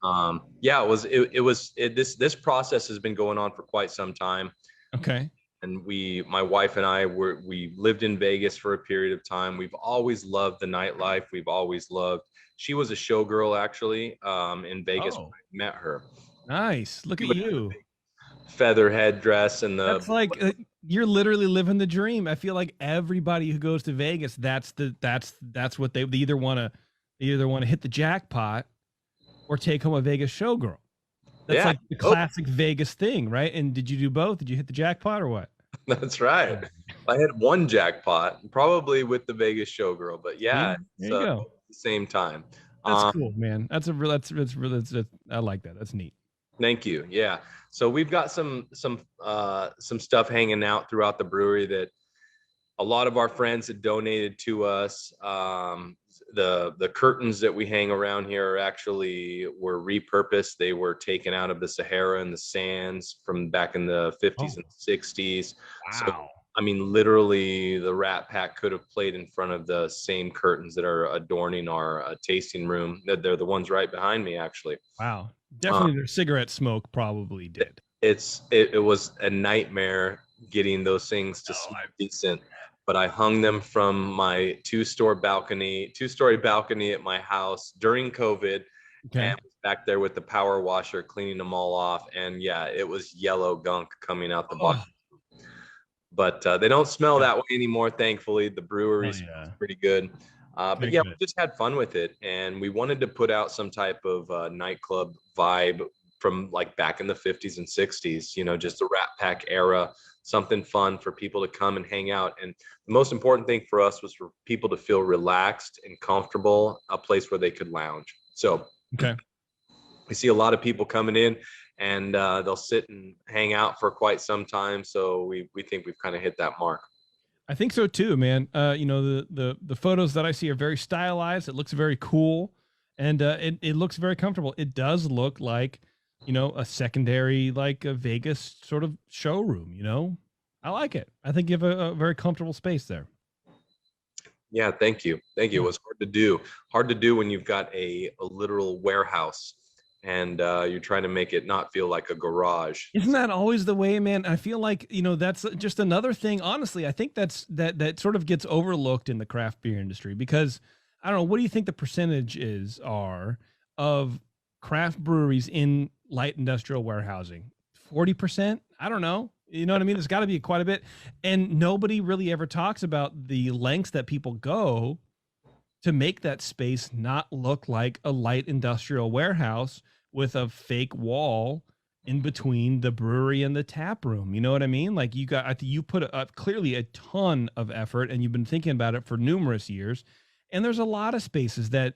God. Yeah, this process has been going on for quite some time. Okay. And my wife and we lived in Vegas for a period of time. We've always loved the nightlife. She was a showgirl actually, in Vegas when Oh, I met her. nice. Look She at would have the you. big feather headdress and That's the like you're literally living the dream. I feel like everybody who goes to Vegas, that's what they either want to hit the jackpot or take home a Vegas showgirl. That's yeah. like the Oh, classic Vegas thing, right? And did you do both? Did you hit the jackpot or what? that's right. I had one jackpot, probably with the Vegas showgirl, but yeah, See, there it's you go. both at the same time. That's Um, cool, man. That's a real. That's really. I like that. That's neat. Thank you. Yeah. So we've got some stuff hanging out throughout the brewery that a lot of our friends had donated to us. The curtains that we hang around here were repurposed. They were taken out of the Sahara and the sands from back in the 50s Oh, and 60s. So wow. I mean, literally, the Rat Pack could have played in front of the same curtains that are adorning our tasting room. They're the ones right behind me, actually. Wow. Um, Definitely their cigarette smoke probably did. it was a nightmare getting those things to Oh, smell decent, but I hung them from my two-story balcony at my house during COVID, okay. and was back there with the power washer cleaning them all off. And yeah, it was yellow gunk coming out the bottom. Oh, But they don't smell God. that way anymore, thankfully. The brewery Hell smells yeah. pretty good. But Okay, yeah, we good. just had fun with it, and we wanted to put out some type of nightclub vibe from like back in the 50s and 60s, just the Rat Pack era, something fun for people to come and hang out. And the most important thing for us was for people to feel relaxed and comfortable, a place where they could lounge. So Okay. we see a lot of people coming in, and they'll sit and hang out for quite some time. So we think we've kind of hit that mark. I think so too, man. The photos that I see are very stylized. It looks very cool, and it looks very comfortable. It does look like, a secondary, like a Vegas sort of showroom. I like it. I think you have a very comfortable space there. Yeah, thank you. Thank you. It Yeah. was hard to do. Hard to do when you've got a literal warehouse, and you're trying to make it not feel like a garage. Isn't that always the way, man? I feel like, that's just another thing. Honestly, I think that sort of gets overlooked in the craft beer industry because I don't know, what do you think the percentages are of craft breweries in light industrial warehousing? 40%? I don't know. You know what I mean? There's got to be quite a bit. And nobody really ever talks about the lengths that people go to make that space not look like a light industrial warehouse with a fake wall in between the brewery and the tap room. You know what I mean? Like you put clearly a ton of effort, and you've been thinking about it for numerous years. And there's a lot of spaces that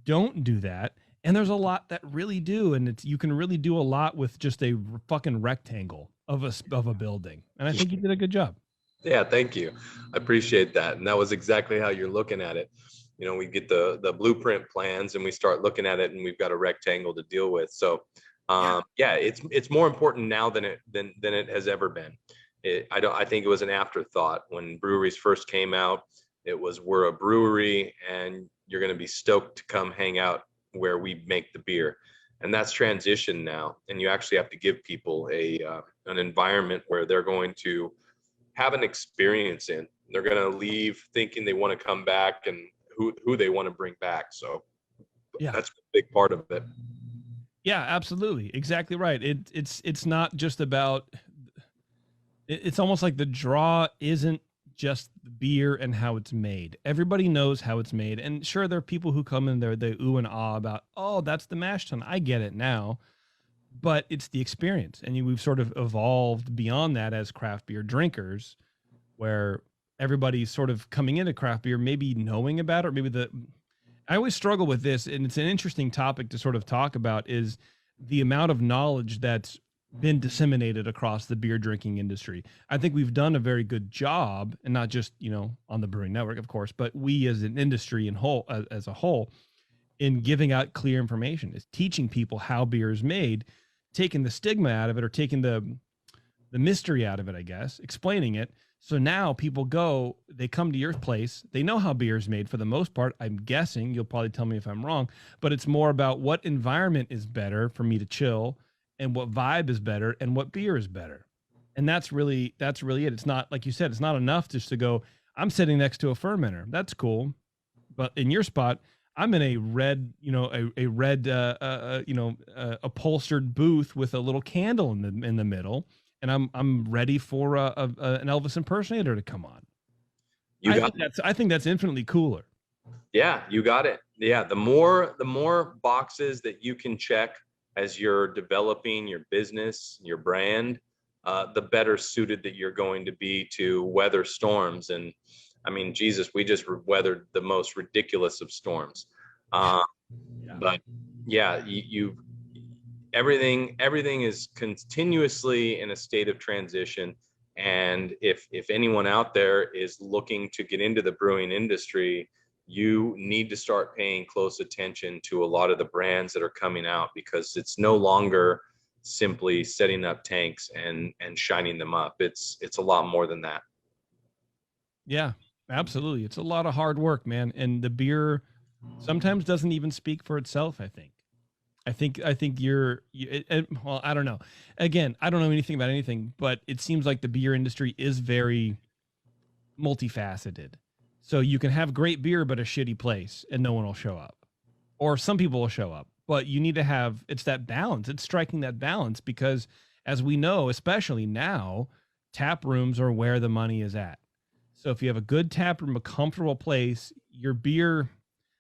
don't do that, and there's a lot that really do. And you can really do a lot with just a fucking rectangle of a building. And I think you did a good job. Yeah, thank you. I appreciate that. And that was exactly how you're looking at it. We get the blueprint plans and we start looking at it, and we've got a rectangle to deal with. So yeah, it's more important now than it has ever been. I think it was an afterthought when breweries first came out. It was, we're a brewery and you're going to be stoked to come hang out where we make the beer. And that's transitioned now. And you actually have to give people an environment where they're going to have an experience in. They're going to leave thinking they want to come back, and who they want to bring back. So Yeah. that's a big part of it. Yeah, absolutely. Exactly right. It's not just about it's almost like the draw isn't just the beer and how it's made. Everybody knows how it's made. And sure, there are people who come in there, they ooh and ah about, oh, that's the mash tun. I get it now. But it's the experience. And we've sort of evolved beyond that as craft beer drinkers, where everybody's sort of coming into craft beer, maybe knowing about it, or maybe I always struggle with this, and it's an interesting topic to sort of talk about, is the amount of knowledge that's been disseminated across the beer drinking industry. I think we've done a very good job, and not just, on the Brewing Network, of course, but we as an industry as a whole, in giving out clear information, is teaching people how beer is made, taking the stigma out of it, or taking the mystery out of it, I guess, explaining it. So now people go, they come to your place. They know how beer is made for the most part. I'm guessing, you'll probably tell me if I'm wrong, but it's more about what environment is better for me to chill and what vibe is better and what beer is better. And that's really it. It's not, like you said, it's not enough just to go, I'm sitting next to a fermenter. That's cool. But in your spot, I'm in a red, a red, upholstered booth with a little candle in the middle, and I'm ready for an Elvis impersonator to come on. I think that's infinitely cooler. Yeah, you got it. Yeah, the more boxes that you can check as you're developing your business, your brand, the better suited that you're going to be to weather storms. And I mean, Jesus, we just weathered the most ridiculous of storms. Yeah. But yeah, everything is continuously in a state of transition. And if anyone out there is looking to get into the brewing industry, you need to start paying close attention to a lot of the brands that are coming out, because it's no longer simply setting up tanks and shining them up. It's a lot more than that. Yeah, absolutely. It's a lot of hard work, man. And the beer sometimes doesn't even speak for itself, I think. I think well, I don't know. Again, I don't know anything about anything, but it seems like the beer industry is very multifaceted. So you can have great beer but a shitty place and no one will show up. Or some people will show up. But you need to have, it's that balance. It's striking that balance because, as we know, especially now, tap rooms are where the money is at. So if you have a good tap room, a comfortable place, your beer,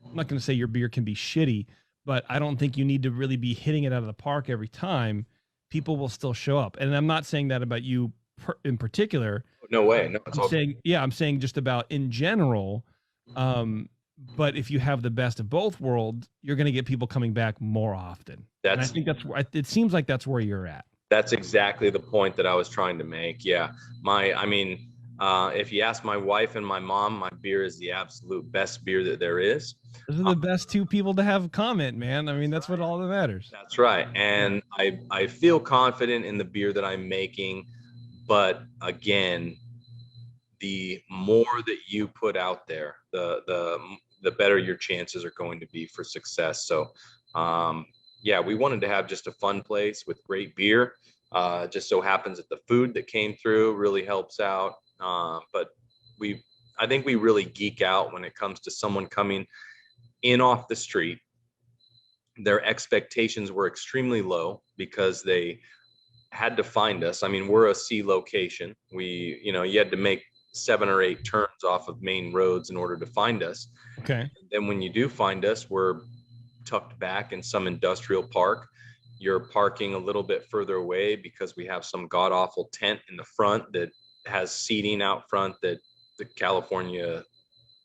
I'm not going to say your beer can be shitty, but I don't think you need to really be hitting it out of the park every time. People will still show up. And I'm not saying that about you in particular. No way. No, I'm saying just about in general. But if you have the best of both worlds, you're going to get people coming back more often. And I think it seems like that's where you're at. That's exactly the point that I was trying to make. Yeah. If you ask my wife and my mom, my beer is the absolute best beer that there is. Those are the best two people to have a comment, man. I mean, that's what all that matters. That's right. And I feel confident in the beer that I'm making. But again, the more that you put out there, the better your chances are going to be for success. So, yeah, we wanted to have just a fun place with great beer. Just so happens that the food that came through really helps out. But I think we really geek out when it comes to someone coming in off the street. Their expectations were extremely low because they had to find us. I mean, we're a C location. You had to make 7 or 8 turns off of main roads in order to find us. Okay. And then when you do find us, we're tucked back in some industrial park. You're parking a little bit further away because we have some god awful tent in the front that has seating out front that the California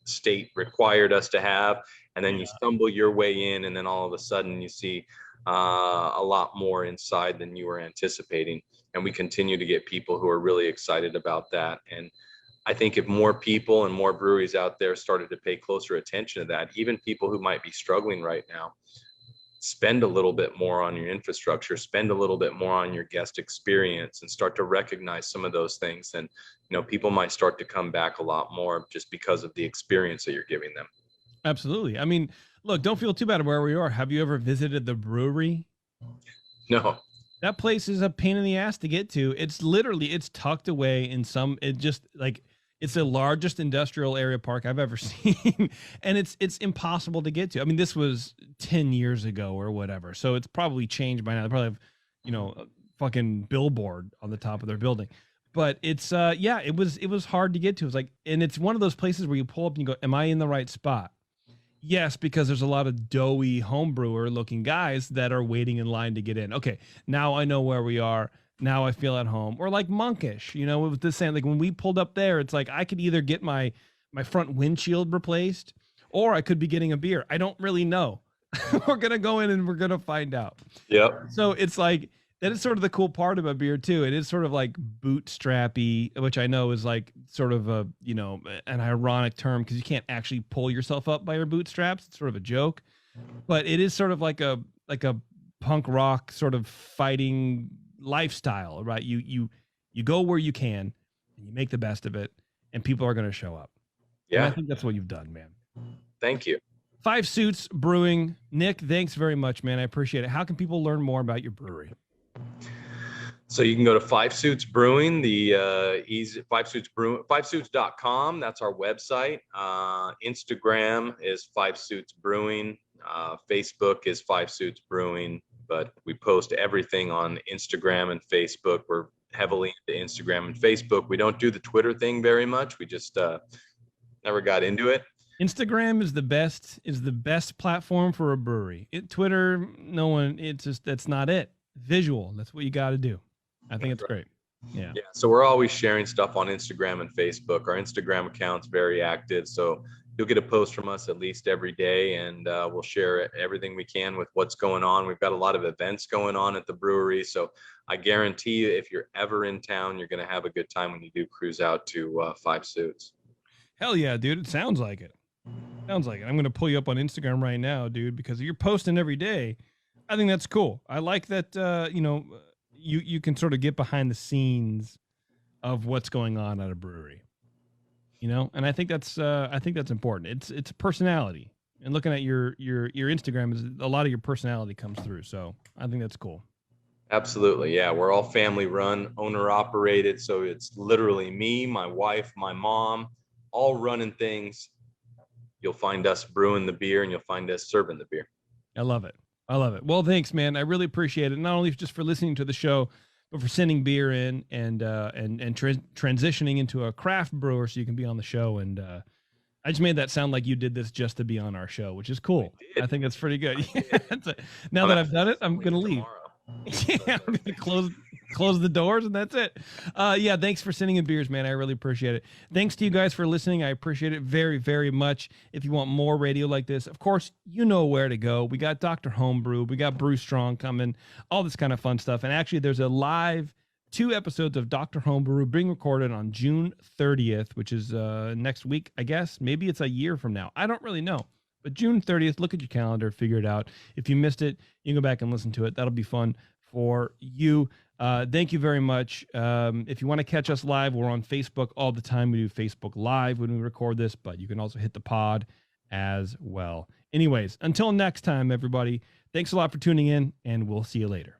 state required us to have. And then you stumble your way in, and then all of a sudden you see a lot more inside than you were anticipating. And we continue to get people who are really excited about that. And I think if more people and more breweries out there started to pay closer attention to that, even people who might be struggling right now, spend a little bit more on your infrastructure, spend a little bit more on your guest experience, and start to recognize some of those things. And, people might start to come back a lot more just because of the experience that you're giving them. Absolutely. I mean, look, don't feel too bad about where we are. Have you ever visited the brewery? No. That place is a pain in the ass to get to. It's tucked away in it's the largest industrial area park I've ever seen. And it's impossible to get to. I mean, this was 10 years ago or whatever. So it's probably changed by now. They probably have, a fucking billboard on the top of their building. But it's it was hard to get to. It's like, and it's one of those places where you pull up and you go, am I in the right spot? Yes, because there's a lot of doughy homebrewer looking guys that are waiting in line to get in. Okay, now I know where we are. Now I feel at home. Or like Monkish, with the same, like when we pulled up there, it's like I could either get my front windshield replaced or I could be getting a beer. I don't really know. We're going to go in and we're going to find out. Yep. So it's like, that is sort of the cool part about beer too. It is sort of like bootstrappy, which I know is like sort of a, an ironic term because you can't actually pull yourself up by your bootstraps. It's sort of a joke, but it is sort of like a punk rock sort of fighting lifestyle, right? You You go where you can and you make the best of it, and people are going to show up. Yeah. And I think that's what you've done, man. Thank you. 5 Suits Brewing. Nick, thanks very much, man. I appreciate it. How can people learn more about your brewery? So you can go to 5 Suits Brewing, the easy 5 Suits Brewing, 5suits.com. That's our website. Instagram is 5 Suits Brewing. Facebook is 5 Suits Brewing, but we post everything on Instagram and Facebook. We're heavily into Instagram and Facebook. We don't do the Twitter thing very much. We just never got into it. Instagram is the best platform for a brewery. Twitter, no one. That's not it. Visual. That's what you got to do. I think it's great. Yeah. Yeah. So we're always sharing stuff on Instagram and Facebook. Our Instagram account's very active, so you'll get a post from us at least every day, and we'll share everything we can with what's going on. We've got a lot of events going on at the brewery, so I guarantee you, if you're ever in town, you're going to have a good time when you do cruise out to 5 Suits. Hell yeah, dude! It sounds like it. Sounds like it. I'm going to pull you up on Instagram right now, dude, because you're posting every day. I think that's cool. I like that. You can sort of get behind the scenes of what's going on at a brewery. And I think that's important. It's personality, and looking at your Instagram, is a lot of your personality comes through. So I think that's cool. Absolutely. Yeah. We're all family run, owner operated. So it's literally me, my wife, my mom, all running things. You'll find us brewing the beer, and you'll find us serving the beer. I love it. Well, thanks, man. I really appreciate it. Not only just for listening to the show, but for sending beer in and transitioning into a craft brewer so you can be on the show. And I just made that sound like you did this just to be on our show, which is cool. I think that's pretty good. Now that I've done it, I'm going to leave. Yeah, I'm going to close the doors, and that's it. Yeah, thanks for sending in beers, man. I really appreciate it. Thanks to you guys for listening. I appreciate it very, very much. If you want more radio like this, of course, you know where to go. We got Dr. Homebrew. We got Brew Strong coming, all this kind of fun stuff. And actually, there's a live 2 episodes of Dr. Homebrew being recorded on June 30th, which is next week, I guess. Maybe it's a year from now. I don't really know. But June 30th, look at your calendar, figure it out. If you missed it, you can go back and listen to it. That'll be fun for you. Thank you very much. If you want to catch us live, we're on Facebook all the time. We do Facebook Live when we record this, but you can also hit the pod as well. Anyways, until next time, everybody, thanks a lot for tuning in, and we'll see you later.